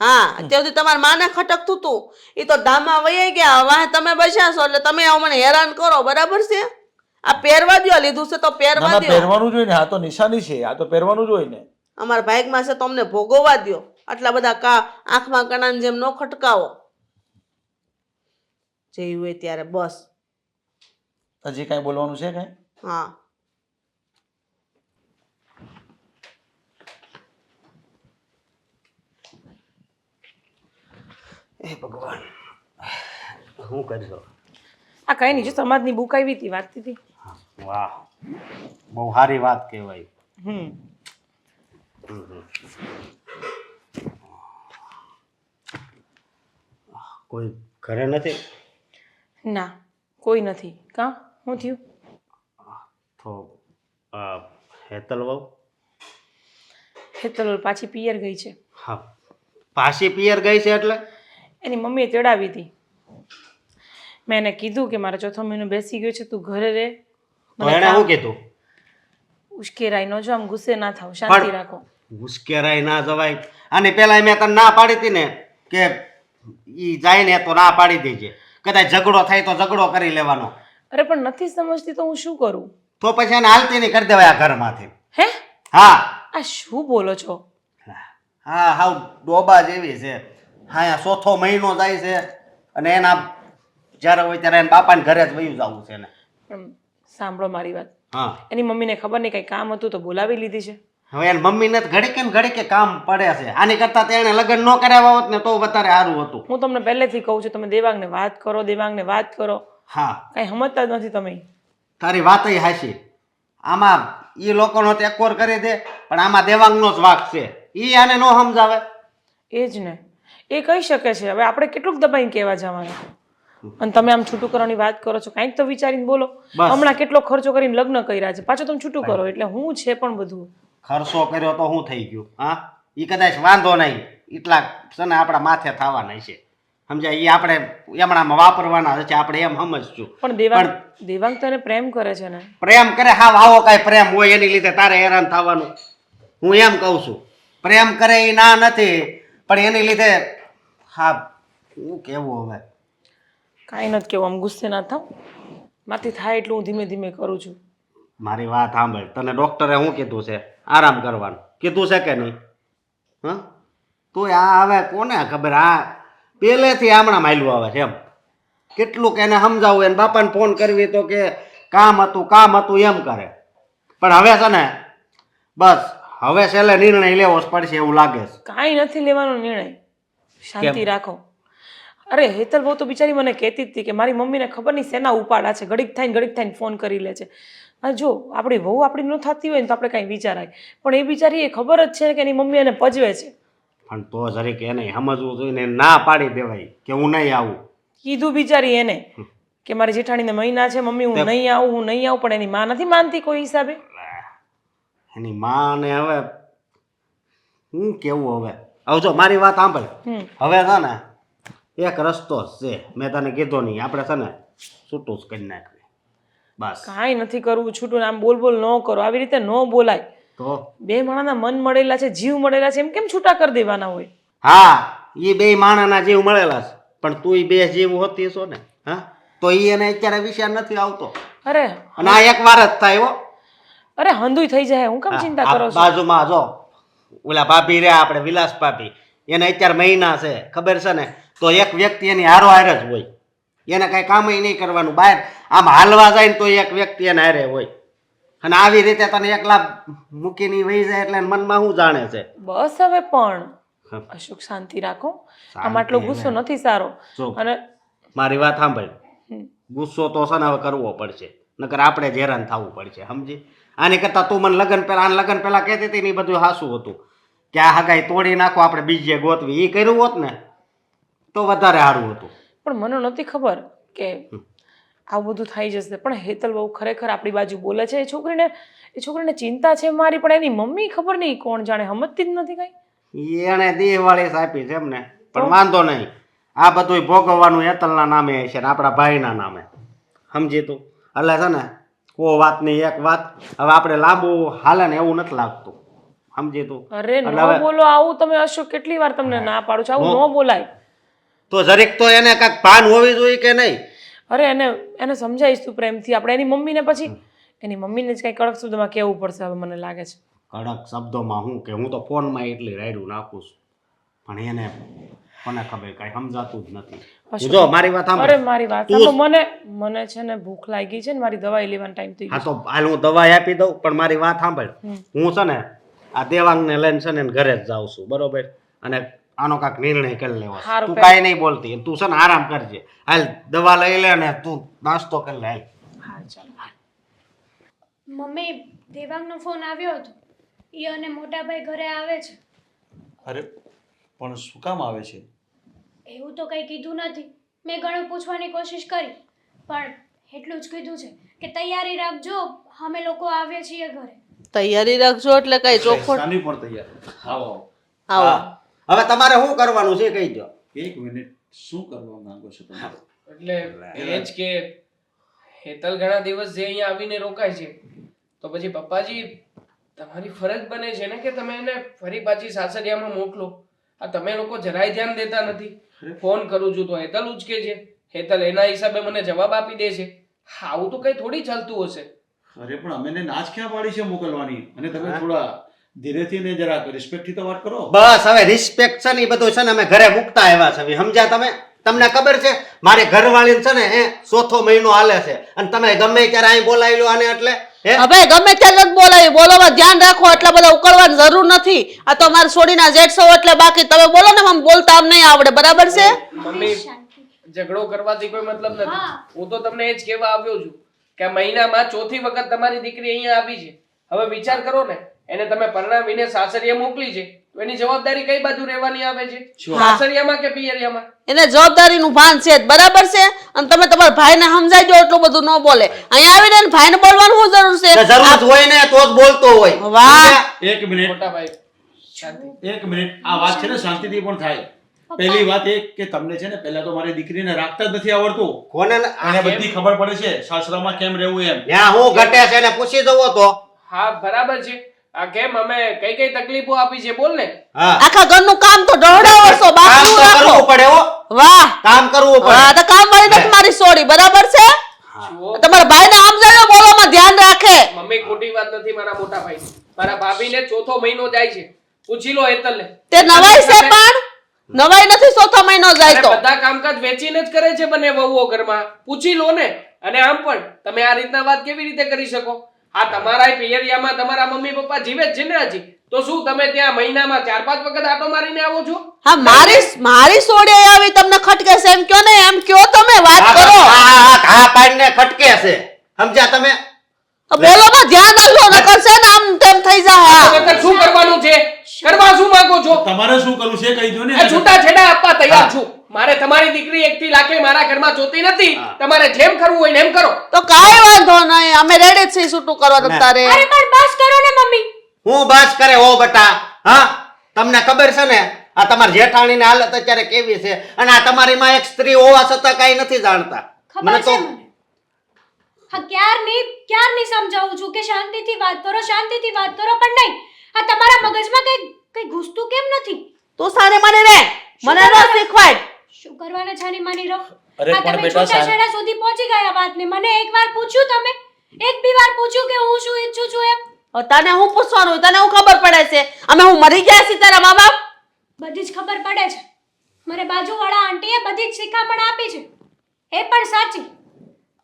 હા અત્યાર સુધી તમારા માને ખટકતું તું એ તો ધામમાં વહી ગયા. વાહ તમે બસ્યા છો એટલે તમે આવું મને હેરાન કરો. બરાબર છે? આ પહેરવા દ્યો. લીધું છે તો ના પહેરવા ના, દ્યો. પહેરવાનું જ હોય ને, આ તો નિશાની છે, આ તો પહેરવાનું જ હોય ને. અમારા ભાગમાં છે તો અમને ભોગવવા દ્યો. આટલા બધા આંખમાં કણાની જેમ ન ખટકાવો. જે હોય ત્યારે બસ. હજી કાંઈ બોલવાનું છે કાંઈ? હા એ ભગવાન શું કરશો? આ કઈ નહીં, જો સમાજની બુક આવી હતી, વાંચતી હતી. વાહ, બહુ સારી વાત કહેવાય. હમ કોઈ ઘરે નથી ના, કોઈ નથી. કાં શું થયું? તો હેતલ વહુ? હેતલ પાછી પિયર ગઈ છે. હા, પાછી પિયર ગઈ છે એટલે? એની મમ્મીએ તેડાવી હતી. મેં એને કીધું કે મારો ચોથો મહિનો બેસી ગયો છે, તું ઘરે રહે. તો એણે શું કીધું? ઉશ્કેરાઈ ન જો, આમ ગુસ્સે ના થાવ, શાંતિ રાખો. ઉશ્કેરાય ના જવાય. અને પેલા મેં તને ના પાડી હતી ને કે ઈ જાય ને તો ના પાડી દેજે. કદાચ ઝઘડો થાય તો ઝઘડો કરી લેવાનો. અરે પણ નથી સમજતી તો હું શું કરું? તો પછી એને હાલતી નહીં કરી દેવાય આ ઘરમાંથી. હે? હા આ શું બોલો છો? હા, હાવ ડોબા જેવી છે. હા, આ ચોથો મહિનો જાય છે અને એના જ્યારે હોય ત્યારે એના બાપાને ઘરે જ વયું જવું છે ને. પણ સાંભળો મારી વાત. હા, એની મમ્મીને ખબર નહીં કઈ કામ હતું તો બોલાવી લીધી છે. હવે એની મમ્મીને તો ઘડીકે કામ પડે છે. આની કરતા તેણે લગ્ન ન કરાવ્યા હોત ને તો વધારે સારું હતું. હું તમને પહેલેથી કહું છું, તમે દેવાંગને વાત કરો, દેવાંગને વાત કરો. હા, કઈ સમજતા જ નથી તમે. તારી વાત હાચી. આમાં એ લોકોનો તો એકોર કરી દે, પણ આમાં દેવાંગનો જ વાંક છે. ઈ આને ન સમજાવે. એ જ ને, એ કહી શકે છે. હવે આપણે કેટલુંક દબાઈને કહેવા જવાના? અને તમે આમ છૂટું કરવાની વાત કરો છો, કાંઈક તો વિચારીને બોલો. બસ. હમણાં કેટલો ખર્ચો કરીને લગ્ન કર્યા છે, પાછું તમે છૂટું કરો એટલે હું છે પણ બધું. ખર્ચો કર્યો તો શું થઈ ગયું? હા, એ કદાચ વાંધો નહીં, એટલા છે ને આપણા માથે થવાના છે. સમજાય? એ આપણે એમણામાં વાપરવાના છે, આપણે એમ સમજશું. પણ દેવાંગ તો એને પ્રેમ કરે છે ને. પ્રેમ કરે? હા, આવો કાંઈ પ્રેમ હોય એની લીધે તારે હેરાન થવાનું? હું એમ કહું છું, પ્રેમ કરે એ ના નથી, પણ એની લીધે હા શું કેવું હવે? કાંઈ નથી કેવું, આમ ગુસ્સે ના થાવ. માથી થાય એટલું હું ધીમે ધીમે કરું છું. મારી વાત સાંભળ, તને ડોક્ટરે શું કીધું છે? આરામ કરવાનું કીધું છે કે નહીં? હા, તો આ હવે કોને ખબર? આ પહેલેથી હમણાં માયલું આવે છે એમ. કેટલું કે એને સમજાવું, એને બાપાને ફોન કરવી તો કે કામ હતું એમ કરે. પણ હવે છે ને બસ હવે છેલ્લે નિર્ણય લેવો જ પડશે એવું લાગે છે. કાંઈ નથી લેવાનો નિર્ણય, શાંતિ રાખો. અરે હેતલ બહુ તો બિચારી મને કહેતી જ હતી કે મારી મમ્મીને ખબર નહીં શેના ઉપાડા છે, ઘડીક થઈને ફોન કરી લે છે. અને જો આપણી વહુ આપણી ન થતી હોય ને તો આપણે કાંઈ વિચારાય, પણ એ બિચારી એ ખબર જ છે કે એની મમ્મી એને પજવે છે. પણ તો જરીક એને સમજવું જોઈએ, ના પાડી દેવાય કે હું નહીં આવું. કીધું બિચારી એને કે મારી જેઠાણીને મહિના છે, મમ્મી હું નહીં આવું, પણ એની માં નથી માનતી કોઈ હિસાબે. એની માને હવે હું કેવું? હવે જો મારી વાત સાંભળ. હવે છે ને એક રસ્તો જ છે, મેં તને કીધો નહીં, આપણે છે ને છૂટું જ કરી નાખીએ બસ. કાંઈ નથી કરવું છૂટું, આમ બોલ ન કરો, આવી રીતે ન બોલાય. તો બે માણસના મન મળેલા છે, જીવ મળેલા છે, એમ કેમ છૂટા કરી દેવાના હોય? હા, એ બે માણસના જીવ મળેલા છે, પણ તું બે જીવ હોતી છો ને. હા, તો એને અત્યારે વિચાર નથી આવતો. અરે અને આ એક વાર જ થાય હો. અરે હંધુય થઈ જાય, હું કેમ ચિંતા કરો છો? બાજુમાં જો ઓલા ભાભી રે, આપણે વિલાસ ભાભી, એને અત્યારે મહિના છે ખબર છે ને, તો એક વ્યક્તિ એની હારો જ હોય. એને કઈ કામ નહીં કરવાનું, બહાર આમ હાલવા જાય ને તો એક વ્યક્તિ એને હારે હોય. અને આવી રીતે તને એકલા મૂકીને વહી જાય એટલે મનમાં શું જાણે છે? બસ હવે પણ અશોક શાંતિ રાખો, આમ આટલો ગુસ્સો નથી સારો. અને મારી વાત સાંભળ, ગુસ્સો તો છે ને હવે કરવો પડશે, નકર આપણે જ હેરાન થવું પડશે, સમજી? આની કરતા તું મને લગ્ન પહેલા કહેતી હતી ને એ બધું હાસું હતું કે આ હગાઈ તોડી નાખો, આપણે બીજે ગોતવી. એ કર્યું હોત ને તો વધારે સારું હતું. પણ મને નથી ખબર કે આવું બધું થઈ જશે. પણ હેતલ બહુ ખરેખર આપણી બાજુ બોલે છે. એ છોકરીને ચિંતા છે મારી, પણ એની મમ્મી ખબર નહીં કોણ જાણે, સમજતી જ નથી કઈ. એને દેહવાળી આપી છે એમને, પણ વાંધો નહીં, આ બધું ભોગવવાનું હેતલના નામે છે ને આપણા ભાઈના નામે, સમજી તું? એટલે છે ને કોઈ વાત નહીં, એક વાત હવે આપણે લાંબુ હાલે ને એવું નથી લાગતું, સમજી તું અરે એટલે નો હવે- બોલો આવું તમે અશોક કેટલી વાર તમને ના પાડું છું આવું ન બોલાય તો જરીક તો એને કાંઈક ભાન હોવી જોઈએ કે નહીં? અરે એને સમજાવીશ તું પ્રેમથી આપણે એની મમ્મીને પછી એની મમ્મીને જ કંઈ કડક શબ્દમાં કહેવું પડશે હવે મને લાગે છે કડક શબ્દોમાં હું કે હું તો ફોનમાં એટલી રાયડું નાખું છું પણ એને મને ખબર કાંઈ સમજાતું જ નથી. અશોક, જો મારી વાત અરે સાંભળ. મારી વાત તું- સાંભળો, મને છે ને ભૂખ લાગી છે ને મારી દવાઈ લેવાનો ટાઈમ થઈ હા ગયો તો હાલ હું દવાઈ આપી દઉં પણ મારી વાત સાંભળ. હું છે ને આ દેવાંગને લઈને છે ને એને ઘરે જ જાઉં છું બરોબર અને આનો કાંઈક નિર્ણય કરી લેવો છે. હારું, તું કાંઈ નહીં બોલતી તું છે ને આરામ કરજે. હાલ દવા લઈ લે ને તું નાસ્તો કરી લે હાલ. હા ચાલો મમ્મી દેવાંગનો ફોન આવ્યો હતો એ અને મોટાભાઈ ઘરે આવે છે અરે પણ શું કામ આવે છે? એવું તો કંઈ કીધું નથી મેં ઘણું પૂછવાની કોશિશ કરી પણ એટલું જ કીધું છે કે તૈયારી રાખજો અમે લોકો આવીએ છીએ ઘરે તૈયારી રાખજો એટલે કઈ ચોખ્ખો શાની પણ તૈયાર? આવો આવો હવે તમારે શું કરવાનું છે કહી દો. એક મિનિટ, શું કરવા માંગો છો તમે? એટલે એ જ કે હેતલ ઘણા દિવસ જે અહીંયા આવીને રોકાય છે તો પછી પપ્પાજી તમારી ફરજ બને છે ને કે તમે એને ફરી પાછી સાસરિયામાં મોકલો. આ તમે લોકો જરાય ધ્યાન દેતા નથી. ફોન કરું છું તો હેતલ ઉચકે છે, હેતલ એના હિસાબે મને જવાબ આપી દે છે. આવું તો કઈ થોડી ચાલતું હશે. અરે પણ અમે એને નાચ ક્યાં પાડી છે મોકલવાની? અને તમે થોડા ધીરેથી ને જરાક રિસ્પેક્ટથી તો વાત કરો. બસ હવે રિસ્પેક્ટ છે ને એ બધું છે ને અમે ઘરે મૂકતા આવ્યા છે સમજ્યા તમે? તમને ખબર છે મારી ઘરવાળી છે ને ચોથો મહિનો હાલે છે અને તમે ગમે ત્યારે અહીં બોલાવી લો આને એટલે હે? હવે ગમે ત્યારે નથી બોલાવી બોલોમાં ધ્યાન રાખો એટલા બધા ઉકળવાની જરૂર નથી આ તો અમારા છોડીના જેઠ છો એટલે બાકી તમે બોલો ને આમ બોલતા આમ નહીં આવડે બરાબર છે મમ્મી ઝઘડો કરવાથી કોઈ મતલબ નથી. હું તો તમને એ જ કહેવા આવ્યો છું કે આ મહિનામાં ચોથી વખત તમારી દીકરી અહીંયા આવી છે. હવે વિચાર કરો ને, એને તમે પરણાવીને સાસરિયા મોકલી છે તો એની જવાબદારી કઈ બાજુ રહેવાની આવે છે? સાસરિયામાં કે પિયરિયામાં? એને જવાબદારીનું ભાન છે જ બરાબર છે અને તમે તમારા ભાઈને સમજાઈ દો એટલું બધું ન બોલે અહીંયા આવીને એને ભાઈને બોલવાનું શું જરૂર છે જરૂર જ હોય ને તો જ બોલતો હોય. વાહ એક મિનિટ, મોટા ભાઈ શાંતિ. એક મિનિટ, આ વાત છે ને શાંતિથી પણ થાય. પહેલી વાત એ કે તમને છે ને પહેલા તો મારી દીકરીને રાખતા જ નથી આવડતું. કોને અને બધી ખબર પડે છે સાસરામાં કેમ રહેવું એમ. ત્યાં હું ઘટે છે એને પૂછી જવો તો. હા બરાબર છે. આ કેમ અમે કઈ કઈ તકલીફો આપી છે બોલ ને. હા આખા ઘરનું કામ તો દોડાવો છો કામ બાકી તો રાખો કરવું પડે હો. વાહ કામ કરવું પડે. હા તો કામ વાળી નથી મારી છોડી બરાબર છે જુઓ તમારા ભાઈને સમજાજો બોલોમાં ધ્યાન રાખે મમ્મી ખોટી વાત નથી મારા મોટા ભાઈ. મારા ભાભીને ચોથો મહિનો જાય છે. પૂછી લો હેતલને. તે નવાઈ છે પણ નવાઈ નથી ચોથો મહિનો જાય અને તો બધા કામકાજ વેચીને જ કરે છે બંને વહુઓ ઘરમાં. પૂછી લો ને. અને આમ પણ તમે આ રીતના વાત કેવી રીતે કરી શકો? આ તમારા પિયરિયામાં તમારા મમ્મી પપ્પા જીવે જ છે ને હજી. તો શું તમે ત્યાં મહિનામાં 4-5 વખત આટો મારીને આવો છો? હા મારી છોડી આવી તમને ખટકે છે એમ કયો ને એમ કયો તમે વાત કરો ઘા પાડીને ખટકે છે સમજ્યા તમે? બોલોમાં ધ્યાન રાખજો નકર છે ને આમ તેમ થઈ જાય તો નહીંતર શું કરવાનું છે? કરવા શું માંગો છો? તમારે શું કરવું છે કહી દો ને. આ છૂટાછેડા આપવા તૈયાર છું. મારે તમારી દીકરી એકથી લાખે મારા ઘરમાં જોતી નથી. તમારે જેમ કરવું હોય ને એમ કરો. તો કાઈ વાંધો નહીં અમે રેડી જ છીએ છૂટું કરવા તમ તારે અરે પણ બસ કરો ને મમ્મી હું બસ કરે ઓ બટા હા તમને ખબર છે ને આ તમારી જેઠાણીની હાલત અત્યારે કેવી છે અને આ તમારી માં એક સ્ત્રી હોવા છતાં કઈ નથી જાણતા. ખબર છે મને હા ક્યારની સમજાવું છું કે શાંતિથી વાત કરો પણ નહીં આ તમારા મગજમાં કઈ ઘૂસતું કેમ નથી તું સાને મને રે મને ન શીખવાડ શું કરવાના છાની માની રહો અરે આ પણ તમે બેટા છૂટાછેડા સુધી પહોંચી ગયા વાતને મને એકવાર પૂછ્યું તમે એક બી વાર પૂછ્યું કે હું શું ઈચ્છું છું એમ હવે તને હું પૂછવાનું તને હું ખબર પડે છે અમે હું મરી ગયા છીએ તારા મા બાપ બધી જ ખબર પડે છે મને બાજુવાળા આંટીએ બધી જ શિખામણ આપી છે એ પણ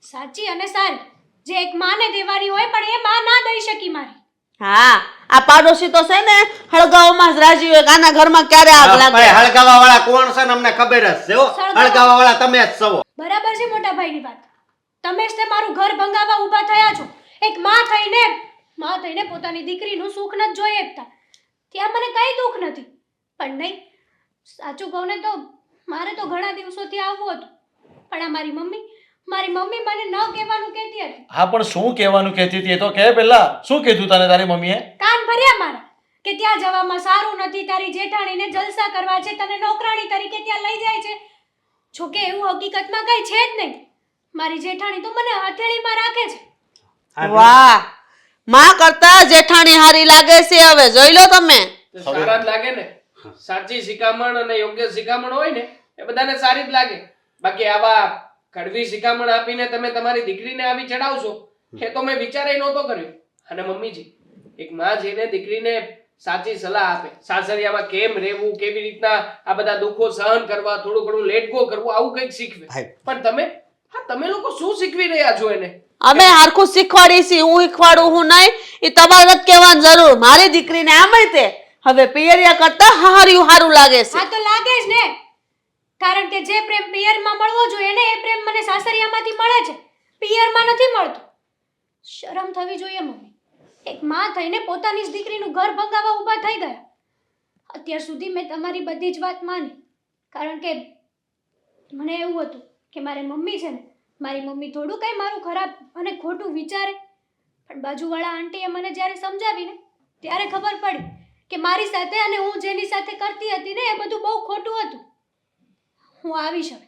સાચી અને સારી જે એક માને દેવાની હોય પણ એ માં ના દઈ શકી મારી હા આ પાડોશી તો છે ને હળગાવમાં જ રાજી હોય કે આના ઘરમાં ક્યારે આગ લાગે હળગાવા વાળા કોણ છે ને અમને ખબર જ છે હો. હળગાવા વાળા તમે જ છો. બરાબર છે મોટા ભાઈની વાત તમે જ તે મારું ઘર ભંગાવા ઊભા થયા છો એક માં થઈને પોતાની દીકરીનું સુખ ન જોઈ શકતા ત્યાં મને કઈ દુઃખ નથી પણ નહીં સાચું કહું ને તો મારે તો ઘણા દિવસોથી આવવું હતું પણ આ મારી મમ્મી મને ન કહેવાનું કહેતી હતી હા પણ શું કહેવાનું કહેતી હતી એ તો કહે પહેલા. શું કીધું તને તારી મમ્મીએ? કાન ભર્યા મારા કે ત્યાં જવામાં સારું નથી તારી જેઠાણીને જલસા કરવા છે તને નોકરાણી તરીકે ત્યાં લઈ જાય છે જોકે એવું હકીકતમાં કઈ છે જ નહીં મારી જેઠાણી તો મને હથેળીમાં રાખે છે વાહ માં કરતા જેઠાણી હારી લાગે છે હવે જોઈ લો તમે. તો સારા જ લાગે ને. સાચી શિખામણ અને યોગ્ય શિખામણ હોય ને એ બધાને સારી જ લાગે. બાકી આવા કડવી શિખામણ આપીને તમે તમારી દીકરીને આવી ચડાવશો એ તો મેં વિચારે નહોતો કર્યો. અને મમ્મીજી, એક માં જેને દીકરીને સાચી સલાહ આપે, સાસરિયામાં કેમ રહેવું, કેવી રીતના આ બધા દુઃખો સહન કરવા, થોડું ઘણું લેટ ગો કરવું, આવું કંઈક શીખવે. પણ તમે લોકો શું શીખવી રહ્યા છો એને? અમે હારખું શીખવાડી છીએ. હું શીખવાડું હું નહીં એ તમારે નથી કહેવાની જરૂર. મારી દીકરીને આમય તે હવે પિયરિયા કરતા હાર્યું હારું લાગે છે. હા તો લાગે જ ને, કારણ કે જે પ્રેમ પિયરમાં મળવો જોઈએ ને એ પ્રેમ મને સાસરિયામાંથી મળે છે, પિયરમાં નથી મળતો. શરમ થવી જોઈએ મમ્મી. એક માં થઈને પોતાની જ દીકરીનું ઘર ભંગાવા ઊભા થઈ ગયા. અત્યાર સુધી મેં તમારી બધી જ વાત માની, કારણ કે મને એવું હતું કે મારી મમ્મી છે ને, મારી મમ્મી થોડું કંઈ મારું ખરાબ અને ખોટું વિચારે. પણ બાજુવાળા આંટીએ મને જ્યારે સમજાવીને ત્યારે ખબર પડી કે મારી સાથે અને હું જેની સાથે કરતી હતી ને એ બધું બહુ ખોટું હતું. હું આવીશ હવે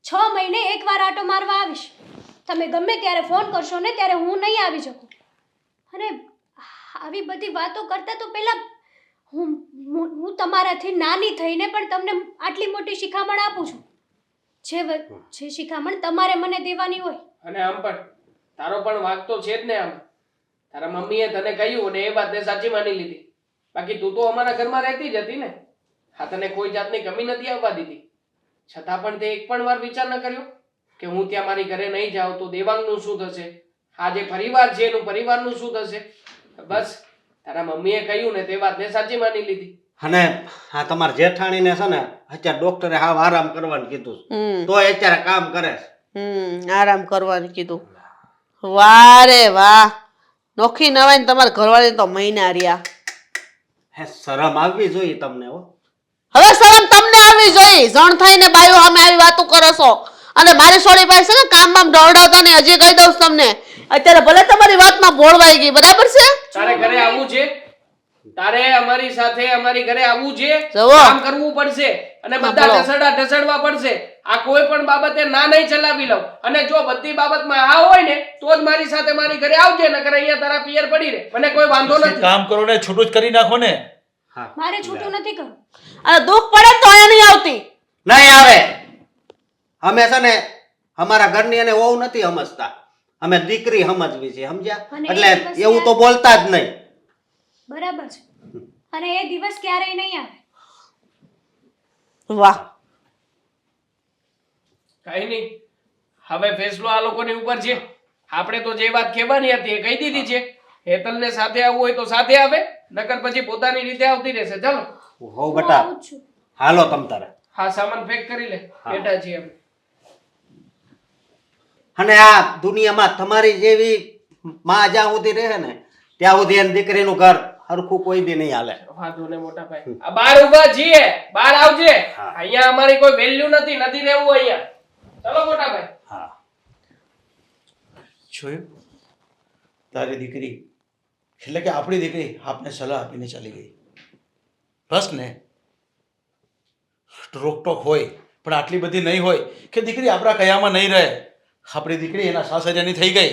6 મહિને એકવાર આટો મારવા આવીશ. તમે ગમે ત્યારે ફોન કરશો ને ત્યારે હું નહીં આવી શકું. અને આવી બધી વાતો કરતા તો પહેલા હું તમારાથી નાની થઈને પણ તમને આટલી મોટી શિખામણ આપું છું, જે શિખામણ તમારે મને દેવાની હોય. અને આમ પણ તારો પણ વાંક તો છે જ ને. આમ તારા મમ્મીએ તને કહ્યું અને એ વાતને સાચી માની લીધી. બાકી તું તો અમારા ઘરમાં રહેતી જ હતી ને. હા, તને કોઈ જાતની કમી નથી આવવા દીધી. છતાં પણ તે એક પણ વાર વિચાર ન કર્યો કે હું ત્યાં મારી ઘરે નહીં જાઉં તો દેવાંગનું શું થશે, આ જે પરિવાર છે એનું પરિવારનું શું થશે. બસ તારા મમ્મીએ કહ્યું ને તે વાતને સાચી માની લીધી. અને આ તમારા જેઠાણીને છે ને અત્યારે ડોક્ટરે હાવ આરામ કરવાનું કીધું છે. તોય અત્યારે કામ કરે છે. આરામ કરવાનું કીધું. વાહ રે વાહ, નોખી નવાઈને તમારા ઘરવાળી તો મહિના રહ્યા. હે, શરમ આવવી જોઈએ તમને. હો, હવે શરમ તમને આવવી જોઈએ. જણ થઈને બાયો સામે આવી વાતો કરો છો. અને મારી સોળી પાસે છે ને કામ બામ દોડાવતા ને હજી કહી દઉં તમને, અત્યારે ભલે તમારી વાતમાં ભોળવાઈ ગઈ, બરાબર છે? તારે ઘરે આવવું છે, તારે અમારી સાથે અમારી ઘરે આવવું છે, જુઓ. કામ કરવું પડશે અને બધા ઢસડવા પડશે. આ કોઈ પણ બાબતે ના નહીં ચલાવી લઉં. અને જો બધી બાબતમાં આ હોય ને તો જ મારી સાથે મારી ઘરે આવજે, નકર અહીંયા તારા પિયર પડી રહે. મને કોઈ વાંધો નથી. કામ કરો ને છૂટું જ કરી નાખો ને. મારે છૂટું નથી કરવું. અને દુઃખ પડે તો અહીંયા નહીં આવતી. નહીં આવે. અમે છે ને અમારા ઘરની એને વહુ નથી સમજતા, અમે દીકરી સમજવી છે, સમજ્યા? અને એ એટલે દિવસ એવું તો બોલતા જ નહીં. બરાબર છે. અને એ દિવસ ક્યારેય નહીં આવે. વાહ, કઈ નહીં, હવે ફેસલો આ લોકોની ઉપર છે. આપણે તો જે વાત કહેવાની હતી એ કહી દીધી છે. હેતલને સાથે આવવું હોય તો સાથે આવે, નકર પછી પોતાની રીતે આવતી રહેશે. ચાલો. હો હું બેટા, આવું જ છું. હાલો તમ તારે. હા, સામાન પેક કરી લે, બેઠા છીએ અમે. અને આ દુનિયામાં તમારી જેવી માં જ્યાં સુધી રહે ને ત્યાં સુધી એની દીકરીનું ઘર હરખું કોઈ દી નહીં હાલે. વાંધો ને મોટા ભાઈ, આ બહાર ઊભા છીએ, બહાર આવજે. હા. અહીંયા અમારી કોઈ વેલ્યુ નથી, નથી રહેવું અહીંયા. ચલો મોટા ભાઈ. હા, જોયું? તારી દીકરી એટલે કે આપણી દીકરી આપને સલાહ આપીને ચાલી ગઈ. બસ ને, રોકટોક હોય પણ આટલી બધી નહીં હોય કે દીકરી આપણા કયામાં નહીં રહે. આપણી દીકરી એના સાસરિયાની થઈ ગઈ.